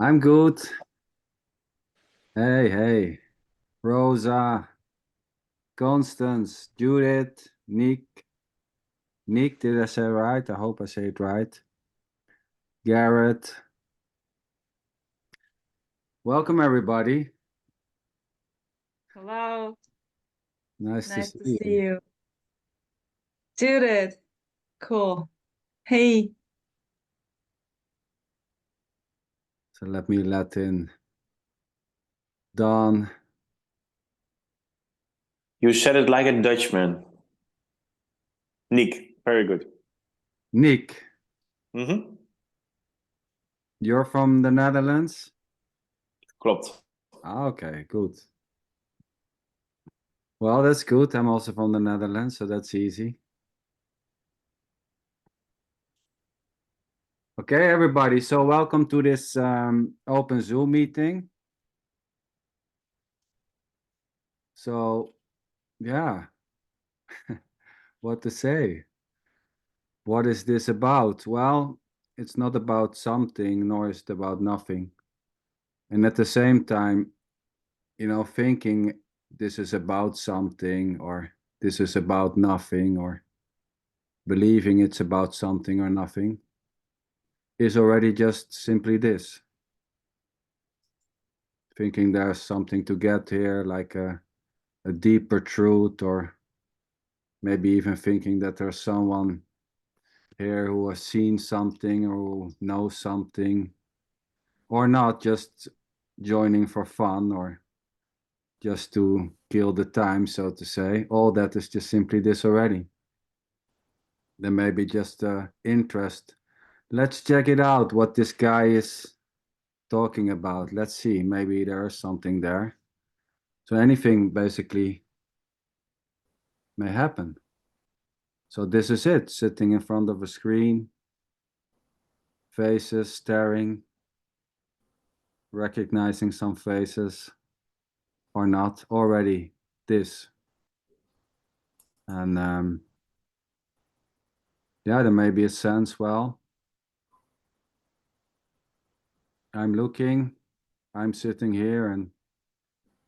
I'm good. Hey. Rosa, Constance, Judith, Nick. Nick, did I say it right? I hope I say it right. Garrett. Welcome, everybody. Hello. Nice to Nice see to you. see you. Judith. Cool. Hey. So let me let in Don. You said it like a Dutchman. Nick, very good. Nick, Mm-hmm. you're from the Netherlands? Klopt. Okay, good. Well, that's good. I'm also from the Netherlands, so that's easy. Okay, everybody. So welcome to this open Zoom meeting. So, yeah, what to say? What is this about? Well, it's not about something, nor is it about nothing. And at the same time, thinking this is about something, or this is about nothing, or believing it's about something or nothing, is already just simply this. Thinking there's something to get here, like a deeper truth, or maybe even thinking that there's someone here who has seen something or who knows something, or not just joining for fun or just to kill the time, so to say. All that is just simply this already. Then maybe just interest. Let's check it out, what this guy is talking about. Let's see, maybe there's something there. So anything basically may happen. So this is it, sitting in front of a screen, faces, staring, recognizing some faces or not, already this. And yeah, there may be a sense, well, I'm looking, I'm sitting here, and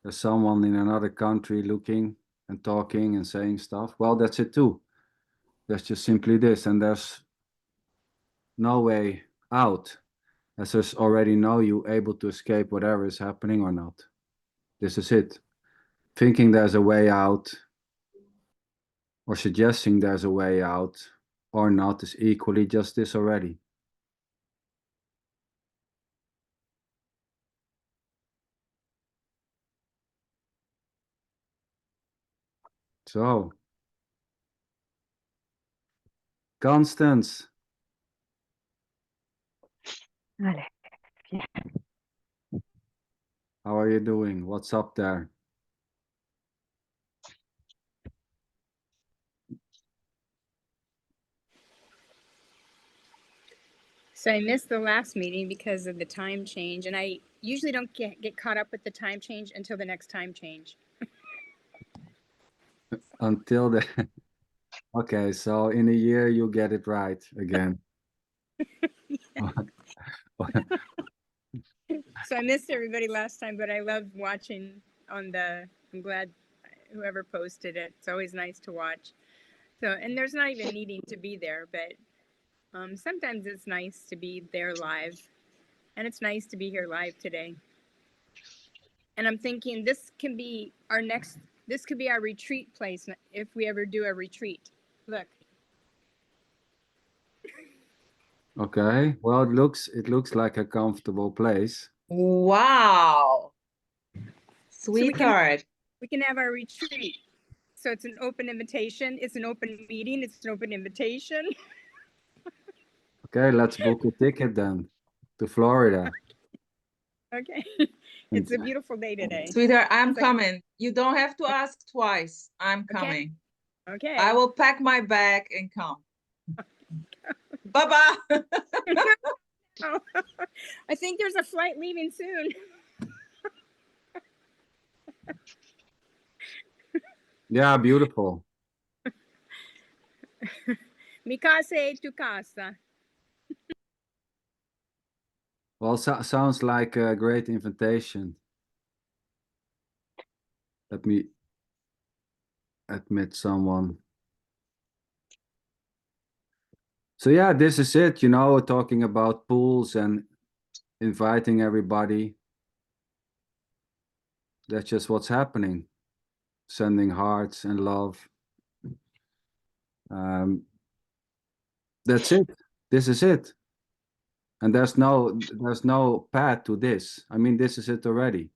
there's someone in another country looking and talking and saying stuff. Well, that's it too. That's just simply this, and there's no way out, as there's already no you able to escape whatever is happening or not. This is it. Thinking there's a way out, or suggesting there's a way out, or not, is equally just this already. So, Constance. Allez, viens. How are you doing? What's up there? So I missed the last meeting because of the time change, and I usually don't get caught up with the time change until the next time change. Until the okay, so in a year you get it right again. So I missed everybody last time, but I love watching on the. I'm glad whoever posted it. It's always nice to watch. So, and there's not even needing to be there, but sometimes it's nice to be there live, and it's nice to be here live today. And I'm thinking this can be our next. This could be our retreat place if we ever do a retreat. Look. Okay, well, it looks like a comfortable place. Wow. Sweetheart. So we can have our retreat. So it's an open invitation. It's an open meeting. It's an open invitation. Okay, let's book a ticket then to Florida. Okay. It's a beautiful day today. Sweetheart, I'm coming. You don't have to ask twice. I'm coming. Okay. I will pack my bag and come. Bye-bye. Oh, I think there's a flight leaving soon. Yeah, beautiful. Mi casa e tu casa. Well, sounds like a great invitation. Let me admit someone. So yeah, this is it, you know, talking about pools and inviting everybody. That's just what's happening. Sending hearts and love. That's it. This is it. And there's no path to this. I mean, this is it already.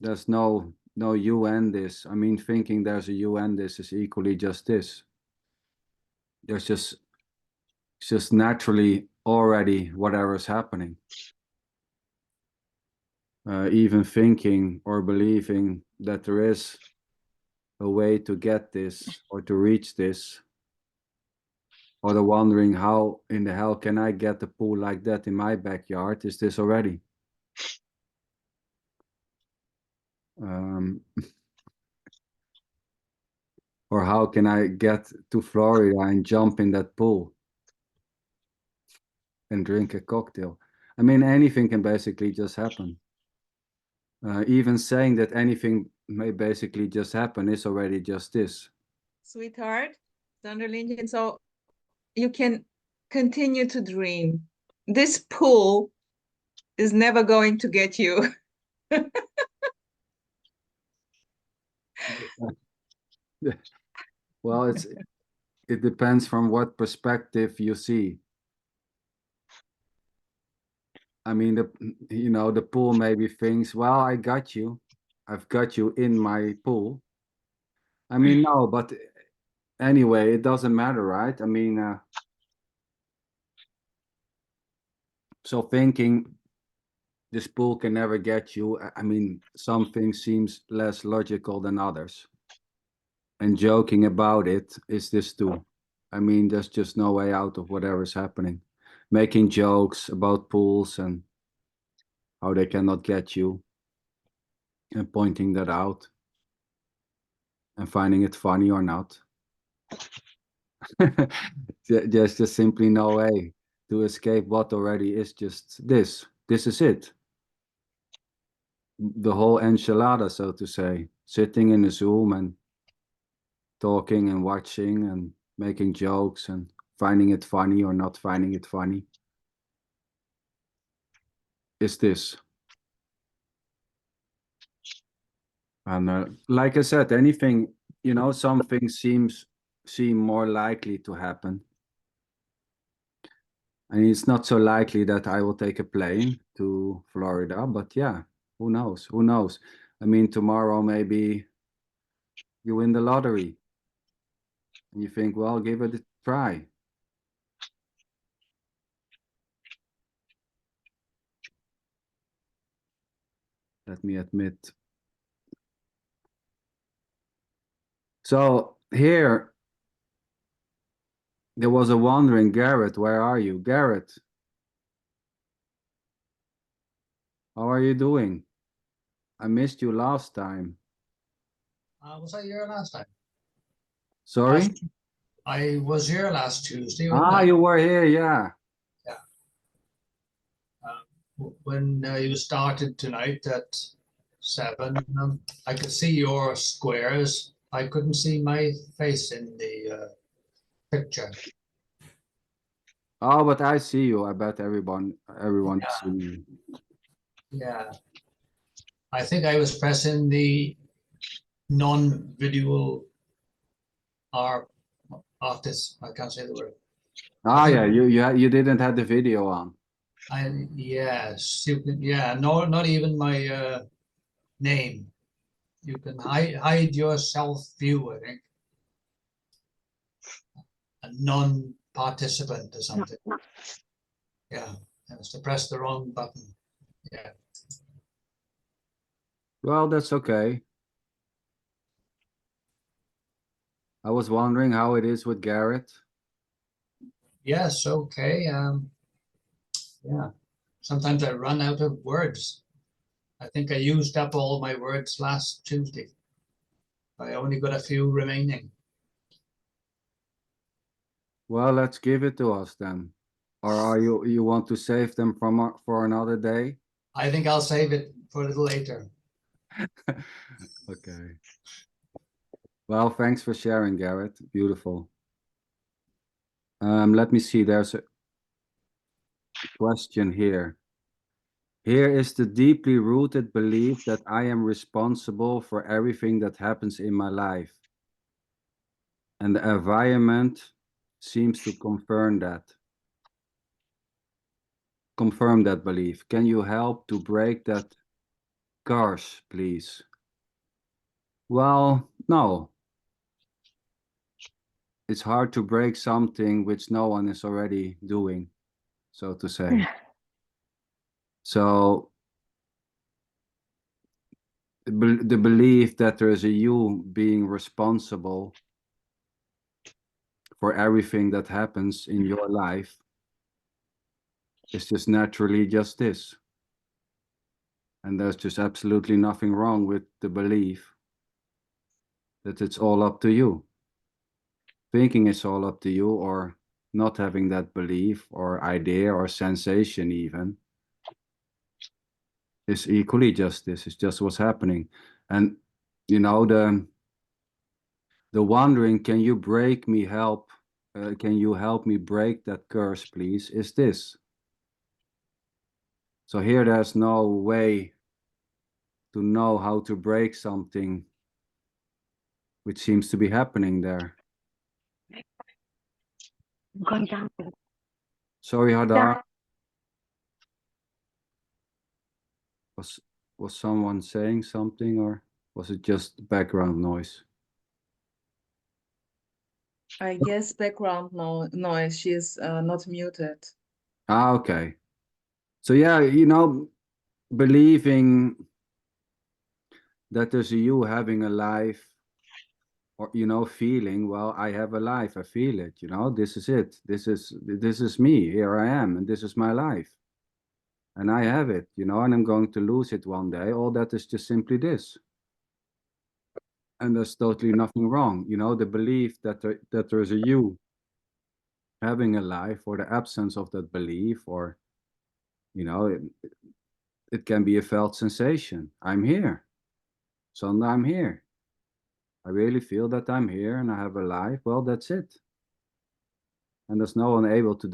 There's no you end this. I mean, thinking there's a you end this is equally just this. There's just it's just naturally already whatever is happening. Even thinking or believing that there is a way to get this or to reach this, or the wondering how in the hell can I get a pool like that in my backyard, is this already. Or how can I get to Florida and jump in that pool and drink a cocktail? I mean, anything can basically just happen. Even saying that anything may basically just happen is already just this. Sweetheart, Sunderland, so you can continue to dream. This pool is never going to get you. Well, it depends from what perspective you see. I mean, the pool maybe thinks, well, I got you. I've got you in my pool. I mean, no, but anyway, it doesn't matter, right? I mean, so thinking this pool can never get you, I mean, some things seems less logical than others. And joking about it is this too. I mean, there's just no way out of whatever's happening. Making jokes about pools and how they cannot get you and pointing that out and finding it funny or not. There's just simply no way to escape what already is just this. This is it. The whole enchilada, so to say, sitting in a Zoom and talking and watching and making jokes and finding it funny or not finding it funny is this. And like I said, anything, you know, some things seem more likely to happen. And it's not so likely that I will take a plane to Florida, but yeah, who knows? Who knows? I mean, tomorrow maybe you win the lottery and you think, well, give it a try. Let me admit. So here, there was a wandering Garrett. Where are you? Garrett, how are you doing? I missed you last time. Was I here last time? Sorry? I was here last Tuesday. wasn't Ah, I? you were here, yeah. When you started tonight at 7, I could see your squares. I couldn't see my face in the picture. Oh, but I see you. I bet everyone Yeah. is seeing you. Yeah. I think I was pressing the non-video artist. I can't say the word. Ah, think- yeah, you didn't have the video on. Yes, you can, yeah, no, not even my name. You can hide your self view, I think. A non-participant or something. Yeah, I must have pressed the wrong button. Yeah. Well, that's okay. I was wondering how it is with Garrett. Yes, okay. Yeah. Sometimes I run out of words. I think I used up all my words last Tuesday. I only got a few remaining. Well, let's give it to us then. Or are you want to save them for another day? I think I'll save it for a little later. Okay. Well, thanks for sharing, Garrett. Beautiful. Let me see. There's a question here. Here is the deeply rooted belief that I am responsible for everything that happens in my life. And the environment seems to confirm that. Confirm that belief. Can you help to break that curse, please? Well, no. It's hard to break something which no one is already doing, so to say. So the belief that there is a you being responsible for everything that happens in your life is just naturally just this. And there's just absolutely nothing wrong with the belief that it's all up to you. Thinking it's all up to you, or not having that belief or idea or sensation even, is equally just this. It's just what's happening. And you know, the wondering, can you can you help me break that curse, please, is this. So here there's no way to know how to break something which seems to be happening there. Sorry, Hadar. Was someone saying something, or was it just background noise? I guess background noise. She's not muted. Ah, okay. So yeah, you know, believing that there's a you having a life, or you know, feeling, well, I have a life, I feel it, you know, this is it, this is me, here I am, and this is my life, and I have it, you know, and I'm going to lose it one day. All that is just simply this, and there's totally nothing wrong, you know, the belief that there's a you having a life, or the absence of that belief, or you know, it can be a felt sensation. I'm here, so I'm here, I really feel that I'm here and I have a life. Well, that's it. And there's no one able to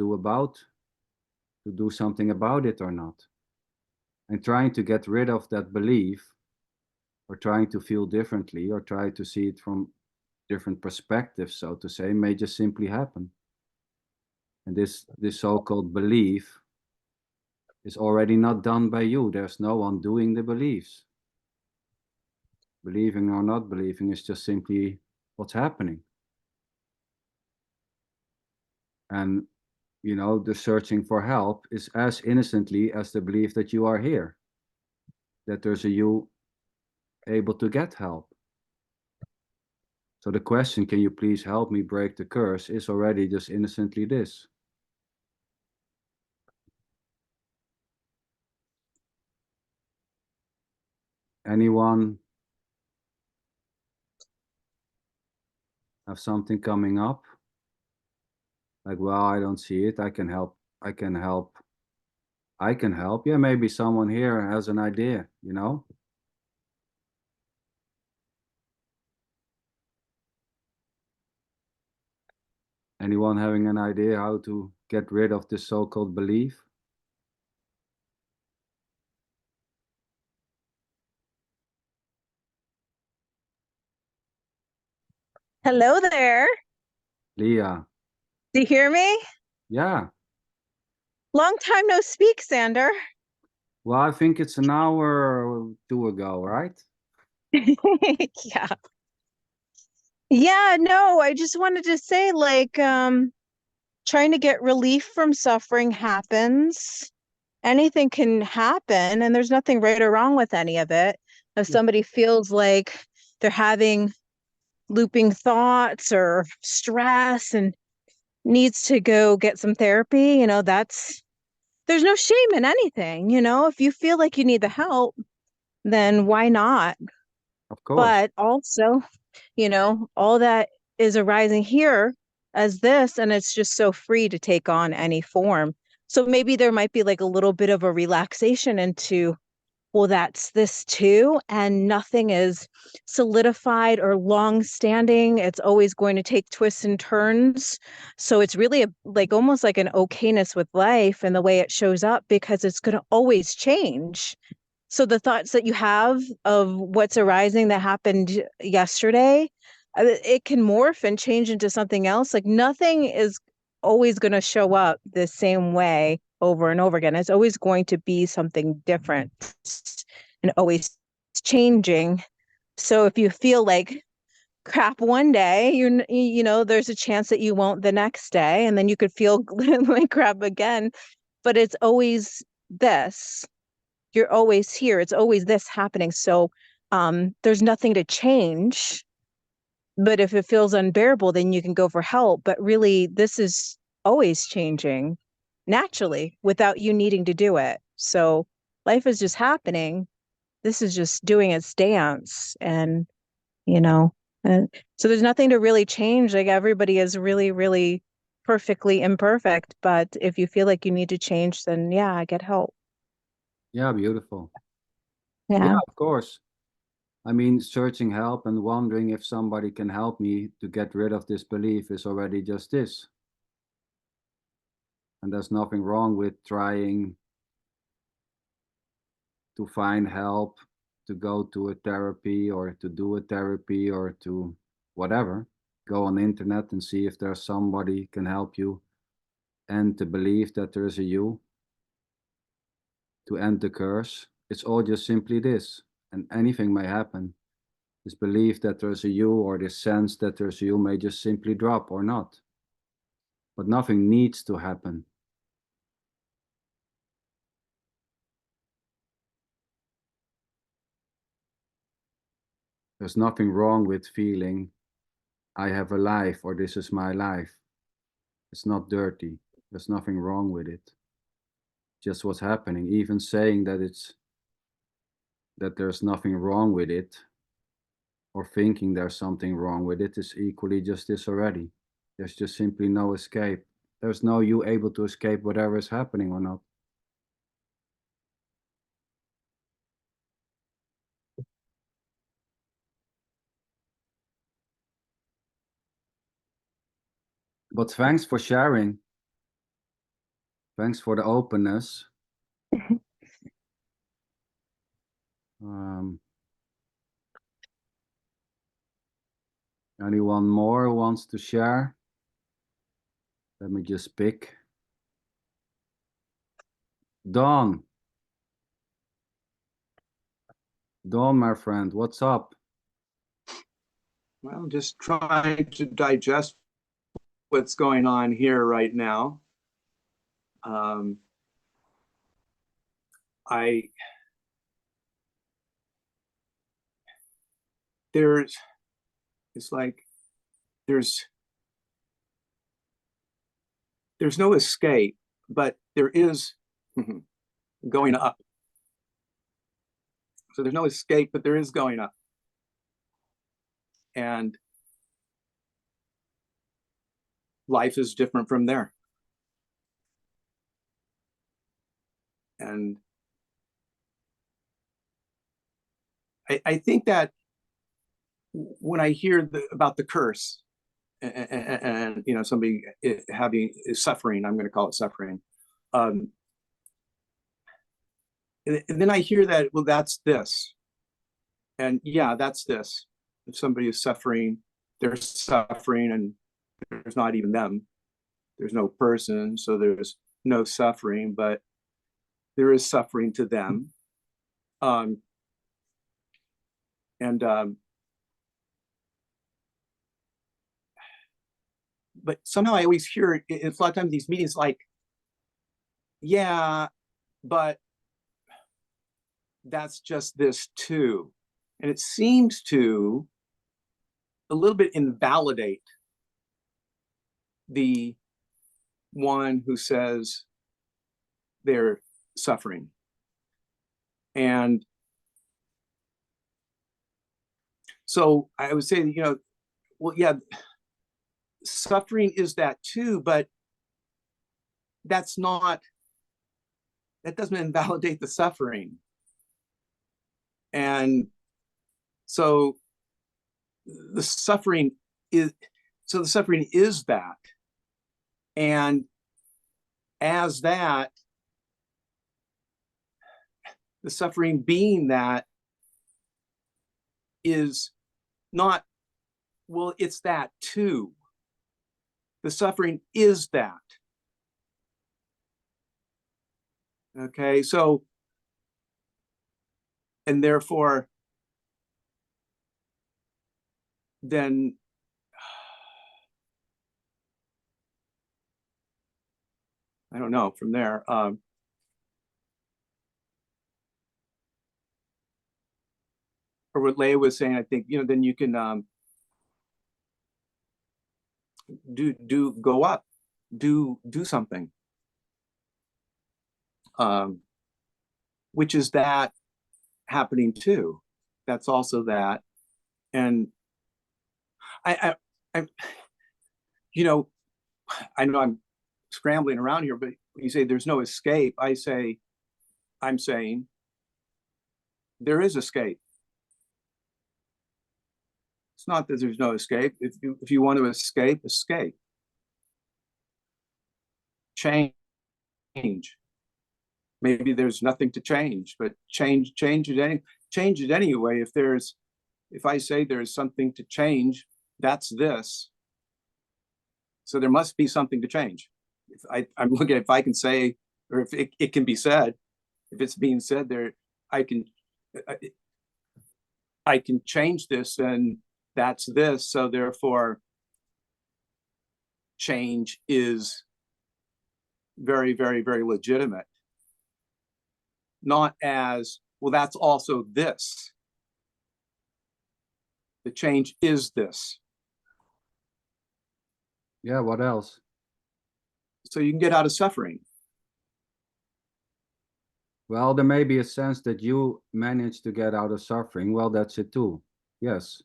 do something about it or not. And trying to get rid of that belief, or trying to feel differently, or try to see it from different perspectives, so to say, may just simply happen. And this so-called belief is already not done by you. There's no one doing the beliefs. Believing or not believing is just simply what's happening. And you know, the searching for help is as innocently as the belief that you are here, that there's a you able to get help. So the question, can you please help me break the curse, is already just innocently this. Anyone have something coming up? Like, well, I don't see it, I can help, I can help, I can help. Yeah, maybe someone here has an idea, you know? Anyone having an idea how to get rid of this so-called belief? Hello there. Leah? Do you hear me? Yeah. Long time no speak, Sander. Well, I think it's an hour or two ago, right? Yeah. Yeah, no, I just wanted to say, like, trying to get relief from suffering happens. Anything can happen, and there's nothing right or wrong with any of it. If somebody feels like they're having looping thoughts or stress and needs to go get some therapy, you know, there's no shame in anything, you know. If you feel like you need the help, then why not? Of course. But also, you know, all that is arising here as this, and it's just so free to take on any form. So maybe there might be like a little bit of a relaxation into, well, that's this too, and nothing is solidified or long standing. It's always going to take twists and turns. So it's really like almost like an okayness with life and the way it shows up, because it's going to always change. So the thoughts that you have of what's arising that happened yesterday, it can morph and change into something else. Like nothing is always going to show up the same way over and over again. It's always going to be something different and always changing. So if you feel like crap one day, you know, there's a chance that you won't the next day, and then you could feel like crap again. But it's always this. You're always here. It's always this happening. So there's nothing to change. But if it feels unbearable, then you can go for help. But really, this is always changing naturally without you needing to do it. So life is just happening. This is just doing its dance. And, you know, and so there's nothing to really change. Like everybody is really, really perfectly imperfect. But if you feel like you need to change, then yeah, get help. Yeah, beautiful. Yeah. Yeah, of course. I mean, searching help and wondering if somebody can help me to get rid of this belief is already just this. And there's nothing wrong with trying to find help, to go to a therapy or to do a therapy or to whatever. Go on the internet and see if there's somebody can help you, and to believe that there is a you, to end the curse. It's all just simply this, and anything may happen. This belief that there's a you, or this sense that there's a you, may just simply drop or not. But nothing needs to happen. There's nothing wrong with feeling I have a life or this is my life. It's not dirty. There's nothing wrong with it. Just what's happening. Even saying that there's nothing wrong with it, or thinking there's something wrong with it, is equally just this already. There's just simply no escape. There's no you able to escape whatever is happening or not. But thanks for sharing. Thanks for the openness. Anyone more who wants to share? Let me just pick. Dawn. Dawn, my friend, what's up? Well, just trying to digest what's going on here right now. It's like there's no escape, but there is going up. So there's no escape, but there is going up. And life is different from there. And I think that when I hear about the curse and you know, somebody having suffering, I'm going to call it suffering. And then I hear that, well, that's this. And yeah, that's this. If somebody is suffering, they're suffering, and there's not even them. There's no person, so there's no suffering, but there is suffering to them. But somehow I always hear it's a lot of times these meetings like, yeah, but that's just this too. And it seems to a little bit invalidate the one who says they're suffering. And so I would say, you know, well, yeah, suffering is that too, but that doesn't invalidate the suffering. And so the suffering is that. And as that, the suffering being that is not, well, it's that too. The suffering is that. Okay, so, and therefore, then I don't know from there. Or what Leah was saying, I think, then you can go up, do something, which is that happening too. That's also that. And I know I'm scrambling around here, but when you say there's no escape, I'm saying there is escape. It's not that there's no escape. If you want to escape, escape. Change. Maybe there's nothing to change, but change it anyway. If I say there's something to change, that's this. So there must be something to change. I'm looking at if I can say, or if it can be said, if it's being said there, I can change this, and that's this. So therefore, change is very, very, very legitimate. Not as, well, that's also this. The change is this. Yeah, what else? So you can get out of suffering. Well, there may be a sense that you manage to get out of suffering. Well, that's it too. Yes.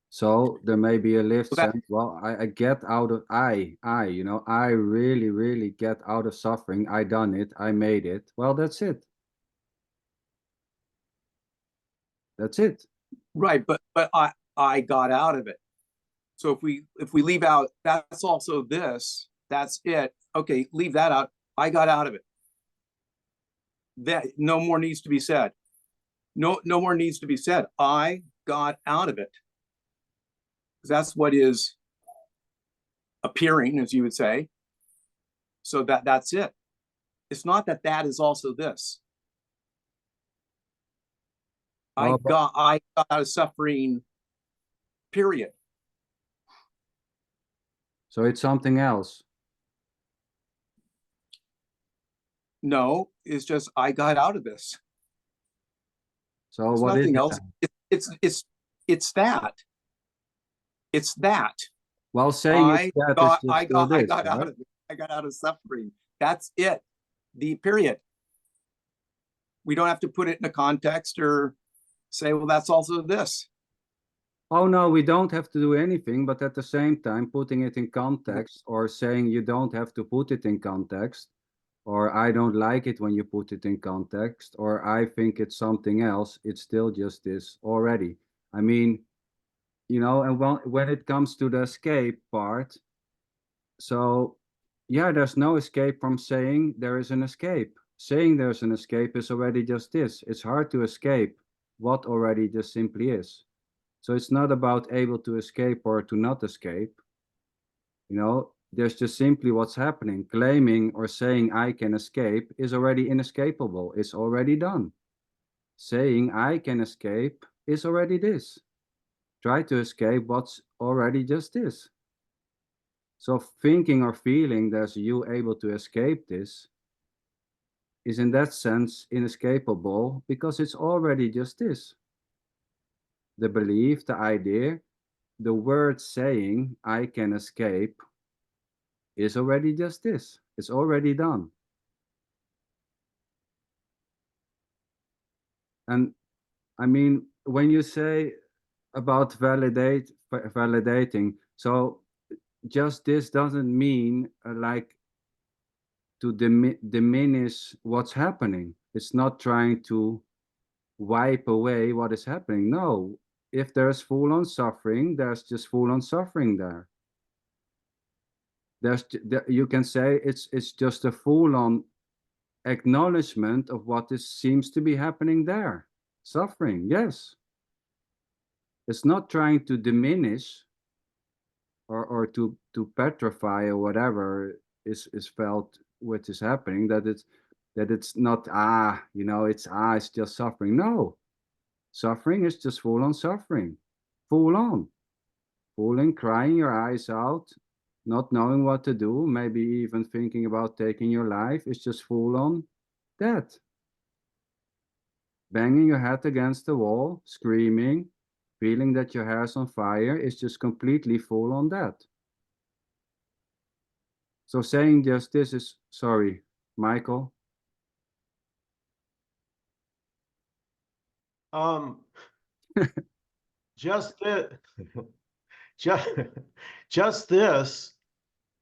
So there may be a lift sense. Well, I get out of, I really, really get out of suffering. I done it. I made it. Well, that's it. That's it. Right, but I got out of it. So if we leave out, that's also this, that's it. Okay, leave that out. I got out of it. That no more needs to be said. No more needs to be said. I got out of it. That's what is appearing, as you would say. So that's it. It's not that is also this. Well, I got out of suffering, period. So it's something else. No, it's just I got out of this. So It's what is nothing it else. It's that. It's that. Well, saying it's that is just I got this, out right? of it. I got out of suffering. That's it. The period. We don't have to put it in a context or say, well, that's also this. Oh no, we don't have to do anything, but at the same time, putting it in context or saying you don't have to put it in context, or I don't like it when you put it in context, or I think it's something else, it's still just this already. I mean, and when it comes to the escape part, so yeah, there's no escape from saying there is an escape. Saying there's an escape is already just this. It's hard to escape what already just simply is. So it's not about able to escape or to not escape. There's just simply what's happening. Claiming or saying I can escape is already inescapable. It's already done. Saying I can escape is already this. Try to escape what's already just this. So thinking or feeling there's you able to escape this is in that sense inescapable because it's already just this. The belief, the idea, the word saying I can escape is already just this. It's already done. And I mean, when you say about validating, so just this doesn't mean like to diminish what's happening. It's not trying to wipe away what is happening. No, if there's full-on suffering, there's just full-on suffering there. You can say it's just a full-on acknowledgement of what seems to be happening there. Suffering, yes. It's not trying to diminish or to petrify or whatever is felt which is happening, that it's not it's just suffering. No, suffering is just full-on suffering, full-on crying your eyes out, not knowing what to do, maybe even thinking about taking your life. Is just full-on that. Banging your head against the wall, screaming, feeling that your hair's on fire is just completely full-on that. So saying just this is, sorry, Michael. Just that, just, just this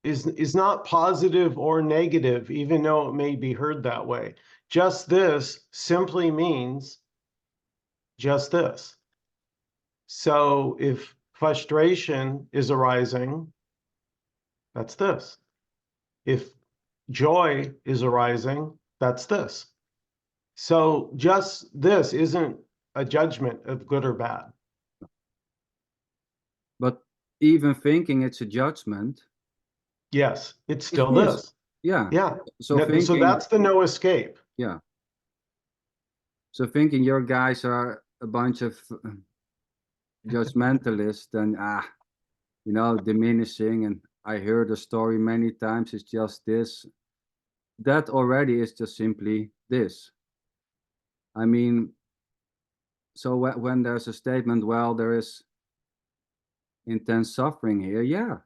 is not positive or negative, even though it may be heard that way. Just this simply means just this. So if frustration is arising, that's this. If joy is arising, that's this. So just this isn't a judgment of good or bad. But even thinking it's a judgment. Yes, it's still is. this. Yeah. Yeah. So So that's the no escape. Yeah. So thinking your guys are a bunch of judgmentalists and diminishing, and I heard the story many times, it's just this. That already is just simply this. I mean, so when there's a statement, well, there is intense suffering here, yeah,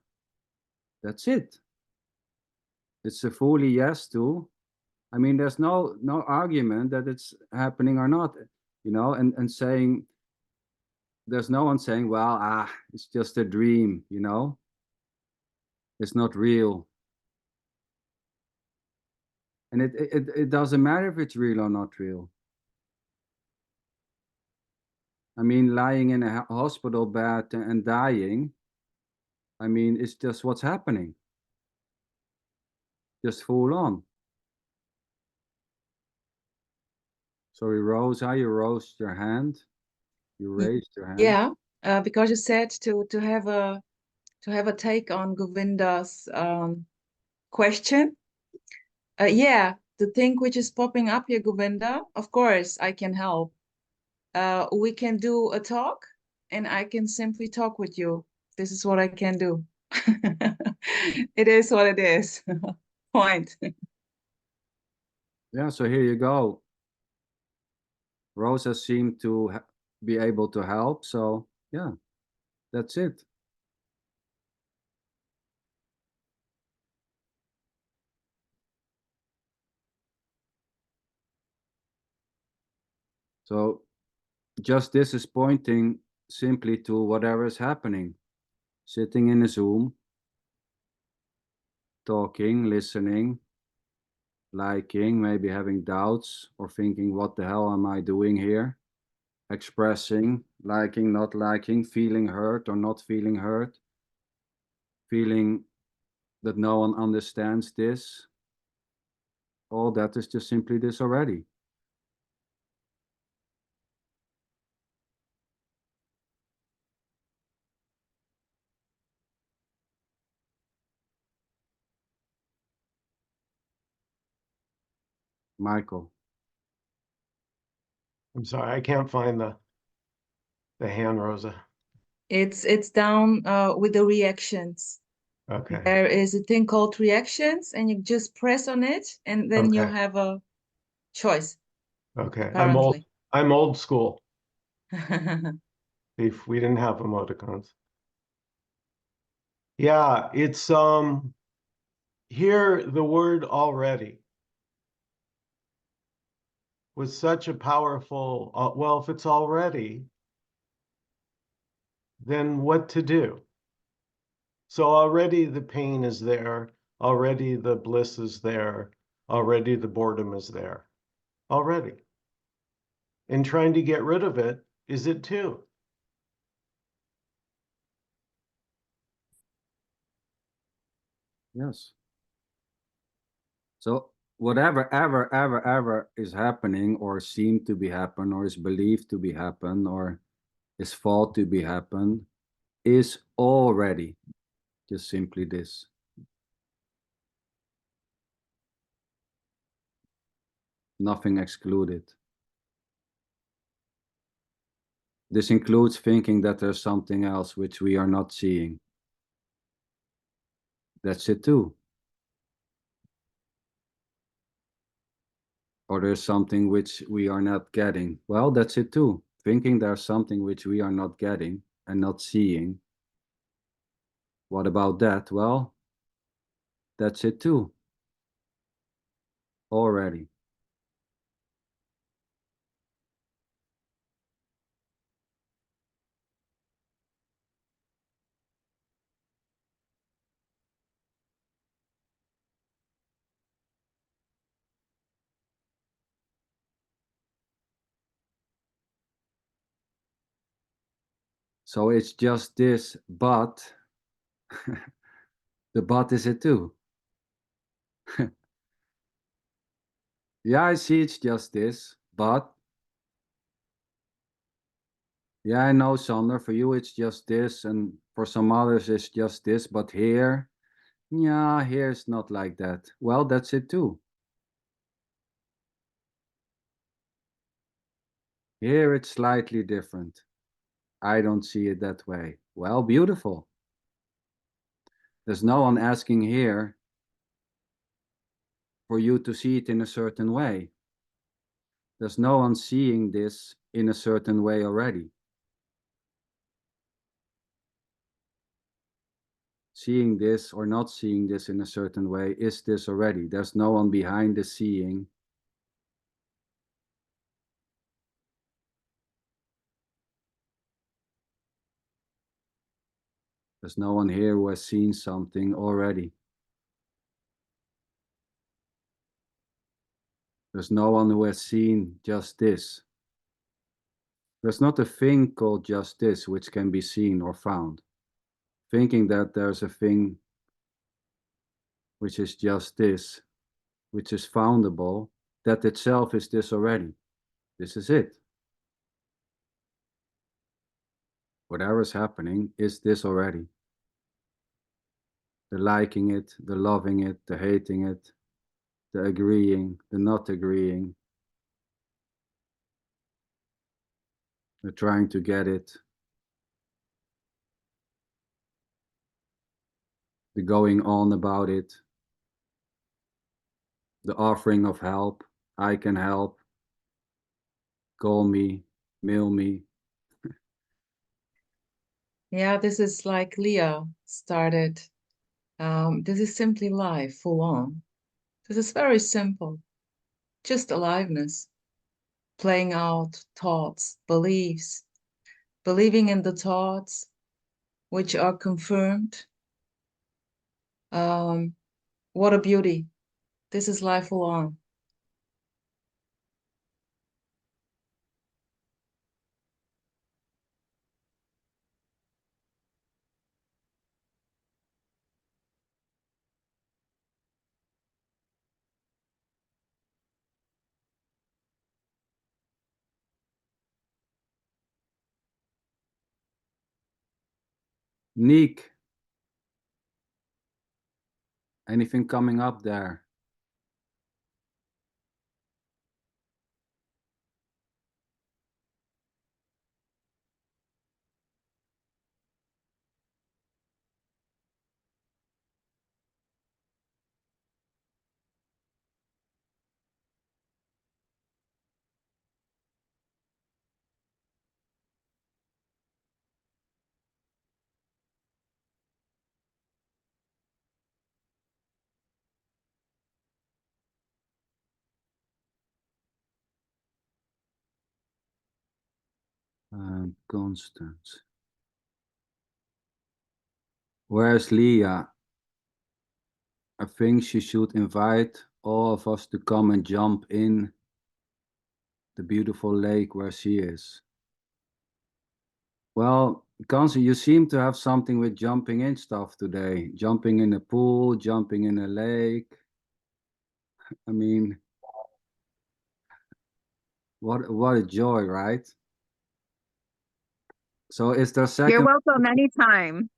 that's it. It's a fully yes to. I mean, there's no argument that it's happening or not, and saying, there's no one saying, well, it's just a dream, it's not real. And it doesn't matter if it's real or not real. I mean, lying in a hospital bed and dying, I mean, it's just what's happening. Just full on. Sorry, Rosa, you raised your hand. You raised your hand. Yeah, because you said to have a take on Govinda's question. Yeah, the thing which is popping up here, Govinda, of course I can help. We can do a talk and I can simply talk with you. This is what I can do. It is what it is. Point. Yeah, so here you go. Rosa seemed to be able to help, so yeah, that's it. So just this is pointing simply to whatever is happening. Sitting in a Zoom, talking, listening, liking, maybe having doubts or thinking, what the hell am I doing here? Expressing, liking, not liking, feeling hurt or not feeling hurt, feeling that no one understands this. All that is just simply this already. Michael. I'm sorry, I can't find the hand, Rosa. It's down with the reactions. Okay. There is a thing called reactions, and you just press on it, and then you Okay. have a choice. Okay. Apparently. I'm old school. If we didn't have emoticons. Yeah, it's here the word already was such a powerful, well, if it's already, then what to do? So already the pain is there, already the bliss is there, already the boredom is there, already. And trying to get rid of it is it too. Yes. So whatever ever is happening or seem to be happen or is believed to be happen or is thought to be happen is already just simply this. Nothing excluded. This includes thinking that there's something else which we are not seeing. That's it too. Or there's something which we are not getting. Well, that's it too. Thinking there's something which we are not getting and not seeing. What about that? Well, that's it too. Already. So it's just this, but the but is it too. Yeah, I see it's just this, but yeah, I know, Sander, for you it's just this, and for some others it's just this, but here, yeah, here it's not like that. Well, that's it too. Here it's slightly different. I don't see it that way. Well, beautiful. There's no one asking here for you to see it in a certain way. There's no one seeing this in a certain way already. Seeing this or not seeing this in a certain way is this already. There's no one behind the seeing. There's no one here who has seen something already. There's no one who has seen just this. There's not a thing called just this which can be seen or found. Thinking that there's a thing which is just this, which is foundable, that itself is this already. This is it. Whatever is happening is this already. The liking it, the loving it, the hating it, the agreeing, the not agreeing, the trying to get it, the going on about it, the offering of help, I can help, call me, mail me. Yeah, this is like Leah started. This is simply life, full on. This is very simple, just aliveness, playing out thoughts, beliefs, believing in the thoughts which are confirmed. What a beauty. This is life full on. Neek, anything coming up there? Constance. Where's Leah? I think she should invite all of us to come and jump in the beautiful lake where she is. Well, Kansi, you seem to have something with jumping in stuff today. Jumping in a pool, jumping in a lake. I mean, what a joy, right? So is there a second? You're welcome anytime.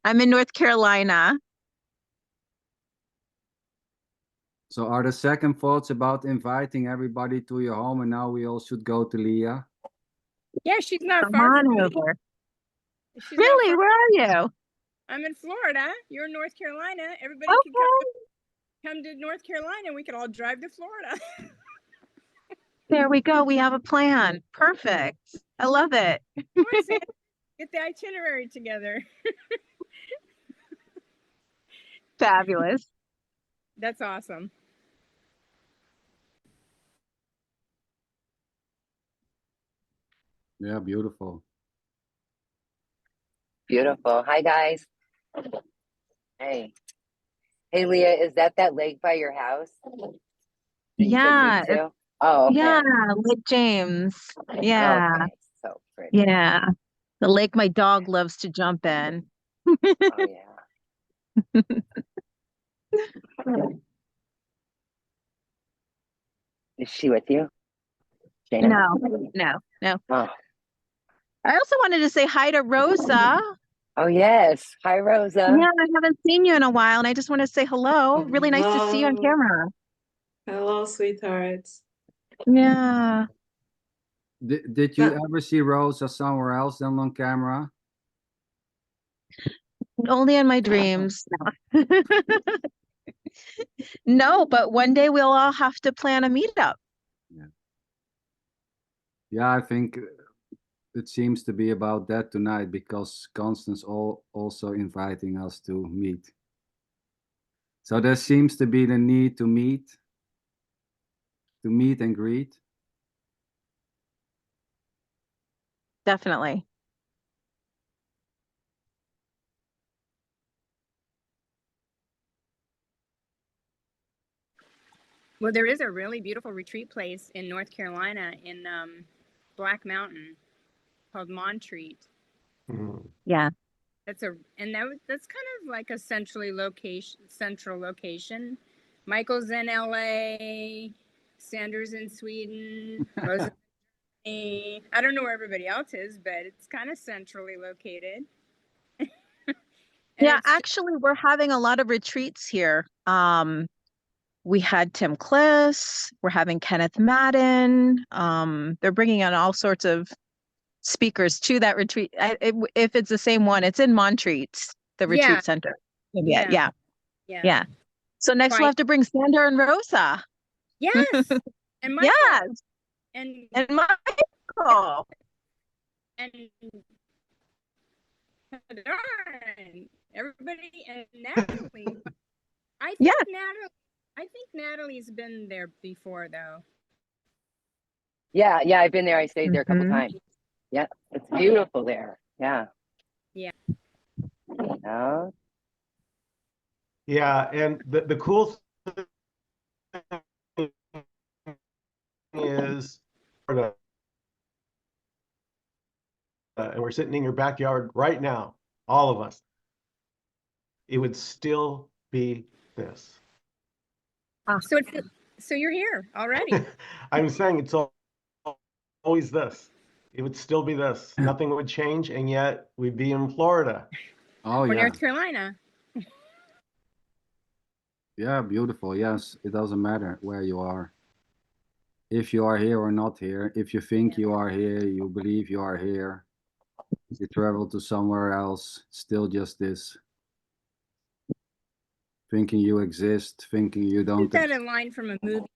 I'm in North Carolina. So are there second thoughts about inviting everybody to your home and now we all should go to Leah? Yeah, she's not Come far on from me. over. She's not Really? far- Where are you? I'm in Florida. You're in North Carolina. Everybody can come to North Carolina and we could all drive to Florida. There we go. We have a plan. Perfect. I love it. Come on, Sam. Get the itinerary together. Fabulous. That's awesome. Yeah, beautiful. Beautiful. Hi, guys. Hey. Hey, Leah, is that lake by your house? that you took me Yeah. to? Oh, okay. Yeah. Lake James. Yeah. Okay. So pretty. Yeah. The lake my dog loves to jump in. Oh, yeah. Is she with you? Jana? No. Oh. I also wanted to say hi to Rosa. Oh, yes. Hi, Rosa. Yeah, I haven't seen you in a while, and I just want to say hello. Really nice to see you on Hello. camera. Hello, sweethearts. Yeah. Did you ever see Rosa somewhere else than on camera? Only in my dreams. No, but one day we'll all have to plan a meetup. Yeah, I think it seems to be about that tonight because Constance also inviting us to meet. So there seems to be the need to meet and greet. Definitely. Well, there is a really beautiful retreat place in North Carolina in Black Mountain called Montreat. Yeah. That's kind of like a central location. Michael's in LA, Sander's in Sweden, Rosa. I don't know where everybody else is, but it's kind of centrally located. Yeah, actually, we're having a lot of retreats here. We had Tim Kliss, we're having Kenneth Madden. They're bringing on all sorts of speakers to that retreat. If it's the same one, it's in Montreat, the retreat center. Yeah. So next we'll have to bring Sander and Rosa. Yes. And Michael. Yes. And Michael. And everybody and Natalie. I think Natalie's been there before though. Yeah, I've been there. I stayed there a couple times. Yeah, it's beautiful there. Yeah. Yeah. Yeah, and the cool thing is, and we're sitting in your backyard right now, all of us. It would still be this. So you're here already. I'm saying it's always this. It would still be this. Nothing would change, and yet we'd be in Florida. Oh, or yeah. North Carolina. Yeah, beautiful. Yes, it doesn't matter where you are. If you are here or not here, if you think you are here, you believe you are here, you travel to somewhere else, still just this. Thinking you exist, thinking you don't. Isn't that a line from a movie?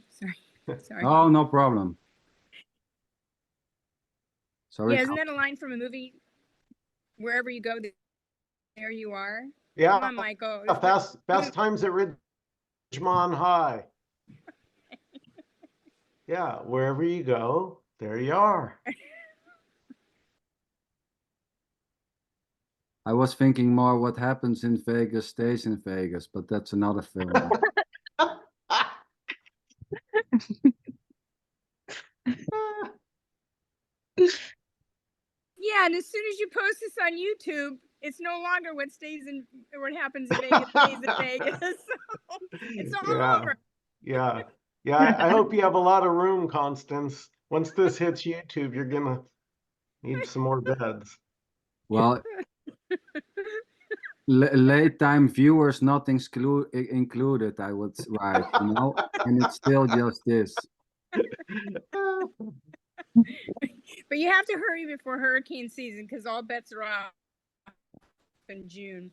Sorry. Oh, no problem. Sorry. Yeah, isn't that a line from a movie? Wherever you go, there you are. Yeah. Come on, Michael. Fast times at Ridgemont High. Yeah, wherever you go, there you are. I was thinking more what happens in Vegas stays in Vegas, but that's another film. Yeah, and as soon as you post this on YouTube, it's no longer what happens in Vegas stays in Vegas. So it's all Yeah, over. yeah, yeah. I hope you have a lot of room, Constance. Once this hits YouTube, you're gonna need some more beds. Well, late time viewers not included, I would write, you know, and it's still just this. But you have to hurry before hurricane season because all bets are off in June.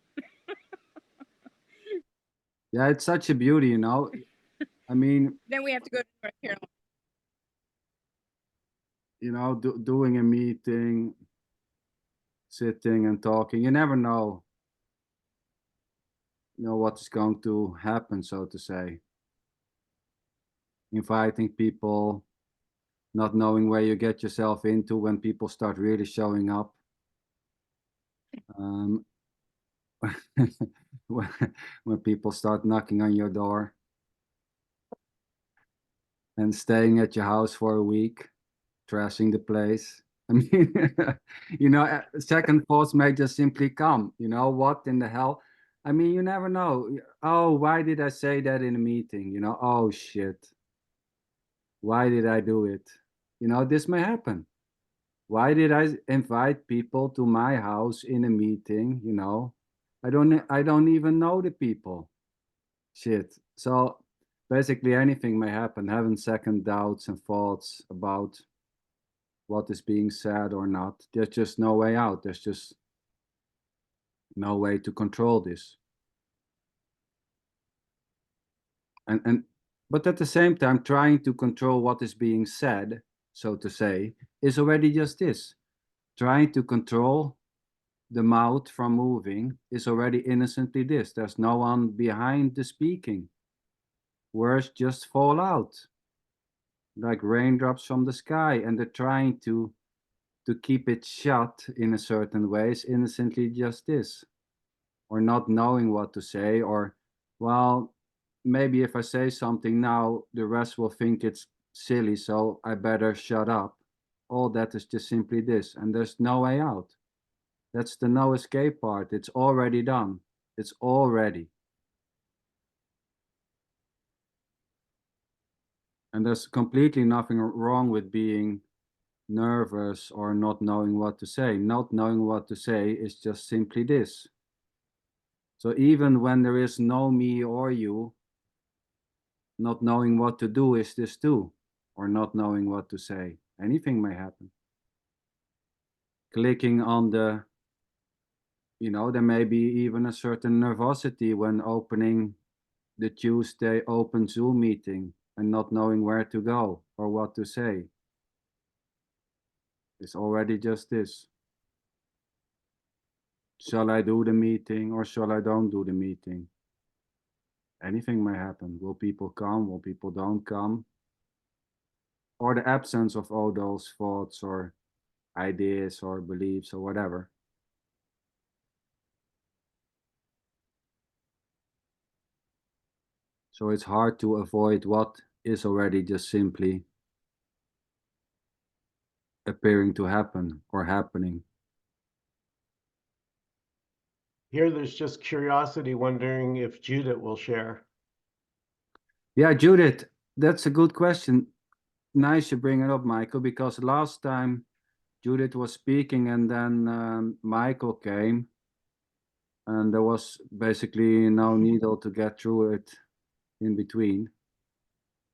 Yeah, it's such a beauty, you know. I mean, Then we have to go to North Carolina. you know, doing a meeting, sitting and talking, you never know, you know, what is going to happen, so to say. Inviting people, not knowing where you get yourself into when people start really showing up. When people start knocking on your door and staying at your house for a week, trashing the place. I mean, you know, second thoughts may just simply come, you know, what in the hell? I mean, you never know. Oh, why did I say that in a meeting? You know, oh shit. Why did I do it? You know, this may happen. Why did I invite people to my house in a meeting? You know, I don't even know the people. Shit. So basically anything may happen. Having second doubts and thoughts about what is being said or not. There's just no way out. There's just no way to control this. But at the same time, trying to control what is being said, so to say, is already just this. Trying to control the mouth from moving is already innocently this. There's no one behind the speaking. Words just fall out like raindrops from the sky, and they're trying to keep it shut in a certain way is innocently just this. Or not knowing what to say, or, well, maybe if I say something now, the rest will think it's silly, so I better shut up. All that is just simply this, and there's no way out. That's the no escape part. It's already done. It's already. And there's completely nothing wrong with being nervous or not knowing what to say. Not knowing what to say is just simply this. So even when there is no me or you, not knowing what to do is this too, or not knowing what to say. Anything may happen. Clicking on the, you know, there may be even a certain nervosity when opening the Tuesday open Zoom meeting and not knowing where to go or what to say. It's already just this. Shall I do the meeting or shall I don't do the meeting? Anything may happen. Will people come? Will people don't come? Or the absence of all those thoughts or ideas or beliefs or whatever. So it's hard to avoid what is already just simply appearing to happen or happening. Here, there's just curiosity, wondering if Judith will share. Yeah, Judith, that's a good question. Nice you bring it up, Michael, because last time Judith was speaking and then Michael came and there was basically no needle to get through it in between,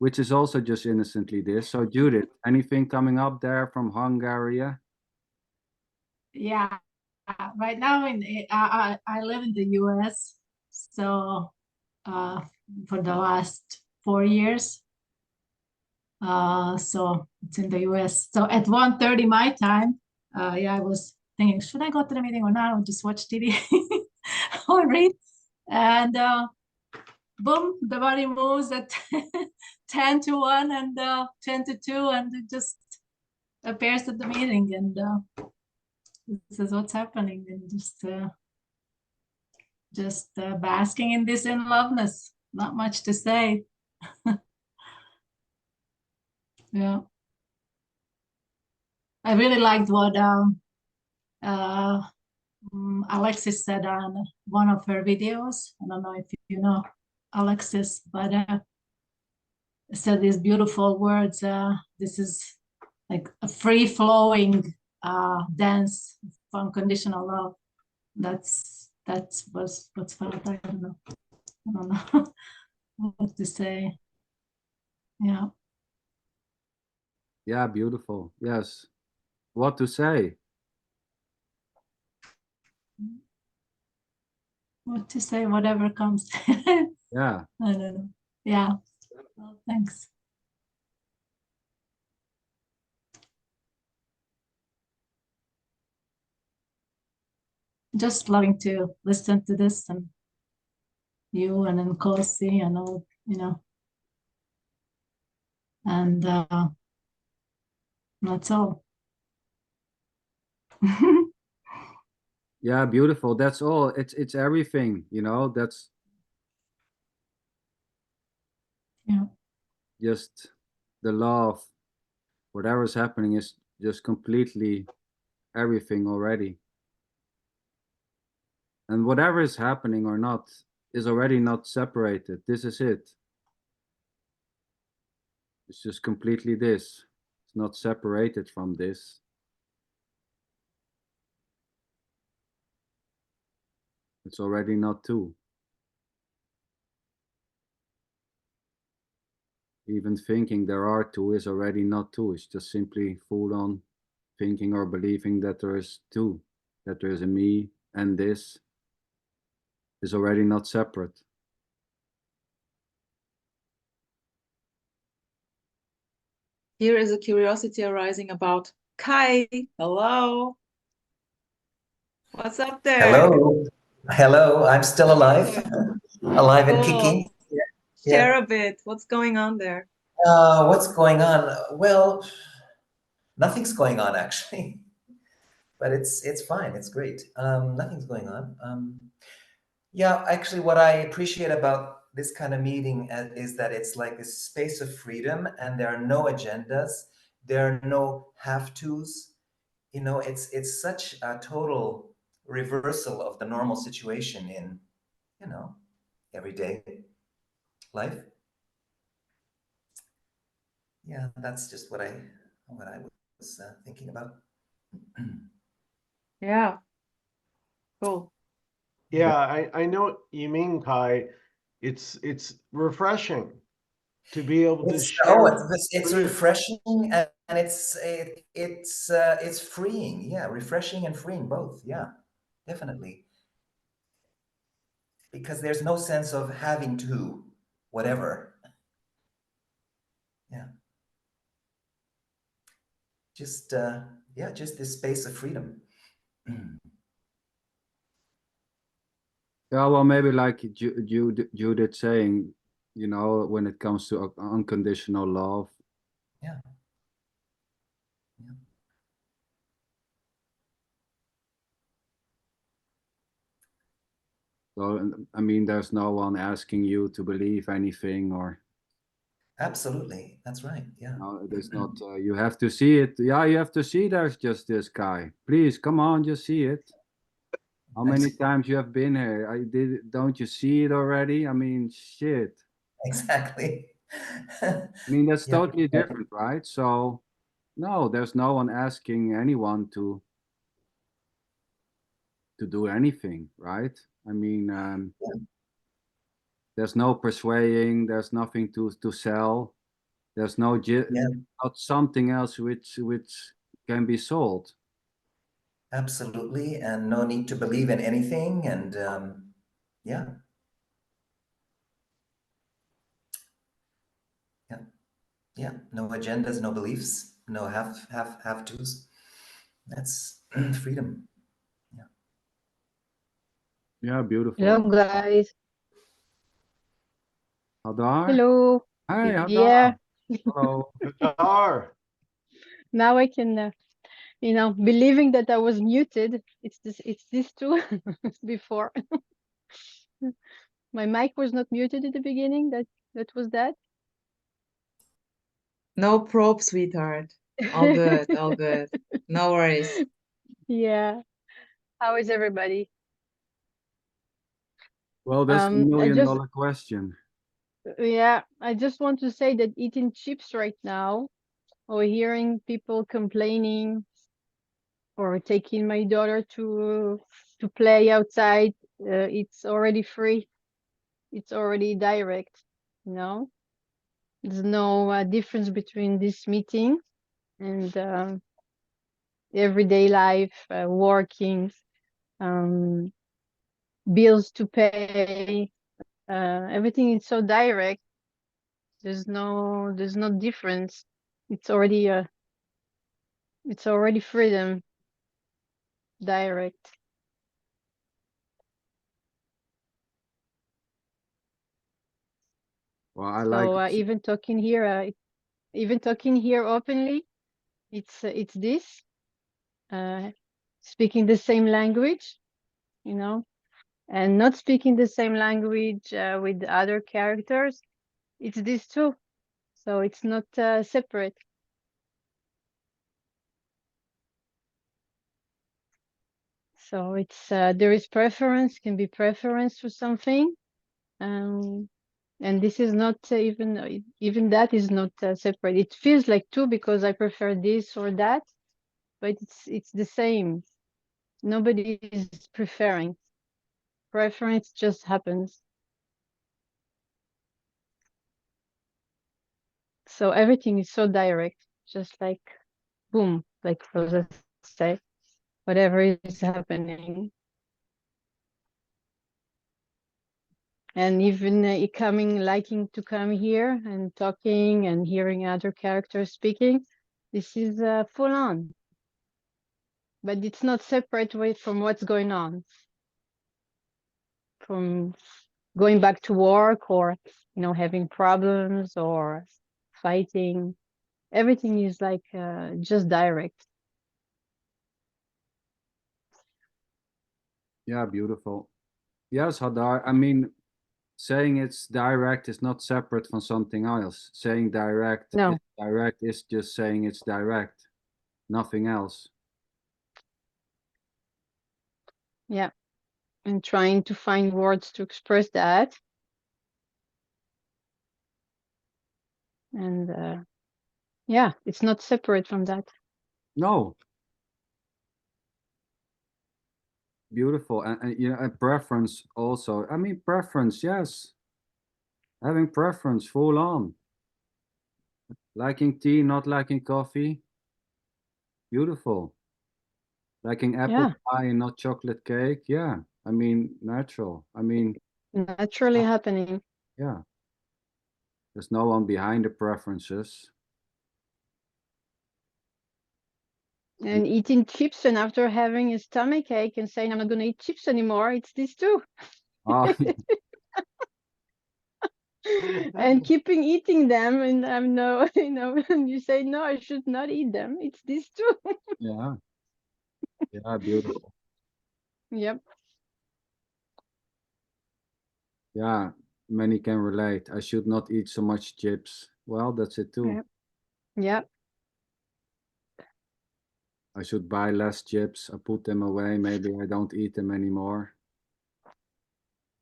which is also just innocently this. So Judith, anything coming up there from Hungary? Yeah, right now I live in the US, so for the last 4 years, so it's in the US. So at 1:30 my time, yeah, I was thinking, should I go to the meeting or not? Or just watch TV or read? And boom, the body moves at 10 to 1 and 10 to 2, and it just appears at the meeting, and this is what's happening. And just just basking in this in loveness. Not much to say. Yeah. I really liked what Alexis said on one of her videos. I don't know if you know Alexis, but said these beautiful words. This is like a free-flowing dance of unconditional love. That's what's felt. I don't know what to say. Yeah. Yeah, beautiful. Yes. What to say? What to say, whatever comes. Yeah. I don't know. Yeah. Well, thanks. Just loving to listen to this, and you and then Kosi and all, and that's all. Yeah, beautiful. That's all. It's everything, that's Yeah. just the love. Whatever's happening is just completely everything already. And whatever is happening or not is already not separated. This is it. It's just completely this. It's not separated from this. It's already not two. Even thinking there are two is already not two. It's just simply full on thinking or believing that there is two, that there is a me and this is already not separate. Here is a curiosity arising about Kai. Hello. What's up there? Hello. Hello. I'm still alive. Alive and Cool. kicking. Share a bit. What's going on there? What's going on? Well, nothing's going on actually. But it's fine. It's great. Nothing's going on. Yeah, actually what I appreciate about this kind of meeting is that it's like a space of freedom and there are no agendas. There are no have-tos. It's such a total reversal of the normal situation in, everyday life. Yeah, that's just what I was thinking about. Yeah. Cool. Yeah, I know what you mean, Kai. It's refreshing to be able to share. It's refreshing and it's freeing. Yeah, refreshing and freeing both. Yeah, definitely. Because there's no sense of having to whatever. Yeah. Just just this space of freedom. Yeah, well, maybe like Judith saying, when it comes to unconditional love. Yeah. So, I mean, there's no one asking you to believe anything or. Absolutely. That's right. Yeah. No, it is not. You have to see it. Yeah, you have to see there's just this guy. Please, come on, just see it. How many times you have been here? Don't you see it already? I mean, shit. Exactly. I mean, that's Yeah. totally different, right? So, no, there's no one asking anyone to do anything, right? I mean, there's no persuading. There's nothing to sell. There's no not something else which can be sold. Absolutely, and no need to believe in anything, and yeah. Yeah, no agendas, no beliefs, no have tos. That's freedom. Yeah, beautiful. Hello, guys. Hadar? Hello. Hi, Hadar. Yeah. Hello. Hadar. Now I can, believing that I was muted. It's this too before. My mic was not muted at the beginning. That was that. No probe, sweetheart. All good, all good. No worries. Yeah. How is everybody? Well, that's the I million just dollar question. Yeah, I just want to say that eating chips right now, or hearing people complaining, or taking my daughter to play outside, it's already free. It's already direct. You know, there's no difference between this meeting and everyday life, working, bills to pay. Everything is so direct. There's no difference. It's already freedom, direct. Well, I like So it. even talking here openly, it's this, speaking the same language, you know, and not speaking the same language with other characters. It's this too. So it's not separate. So it's there is preference, can be preference for something, and this is not even that is not separate. It feels like two because I prefer this or that, but it's the same. Nobody is preferring. Preference just happens. So everything is so direct, just like boom, like Rosa said, whatever is happening. And even liking to come here and talking and hearing other characters speaking, this is full on. But it's not separate from what's going on. From going back to work or, having problems or fighting. Everything is like just direct. Yeah, beautiful. Yes, Hadar. I mean, saying it's direct is not separate from something else. Saying direct is just saying it's direct, nothing else. Yeah, and trying to find words to express that. And yeah, it's not separate from that. No. Beautiful. And a preference also. I mean, preference, yes. Having preference, full on. Liking tea, not liking coffee. Beautiful. Liking apple pie and not chocolate cake. Yeah. I mean, natural. I mean, naturally happening. Yeah. There's no one behind the preferences. And eating chips and after having a stomach ache and saying I'm not going to eat chips anymore, it's this too. Oh. And keeping eating them, and I'm no, and you say no, I should not eat them. It's this too. Yeah. Yeah, beautiful. Yep. Yeah, many can relate. I should not eat so much chips. Well, that's it too. Yep. Yep. I should buy less chips. I put them away. Maybe I don't eat them anymore.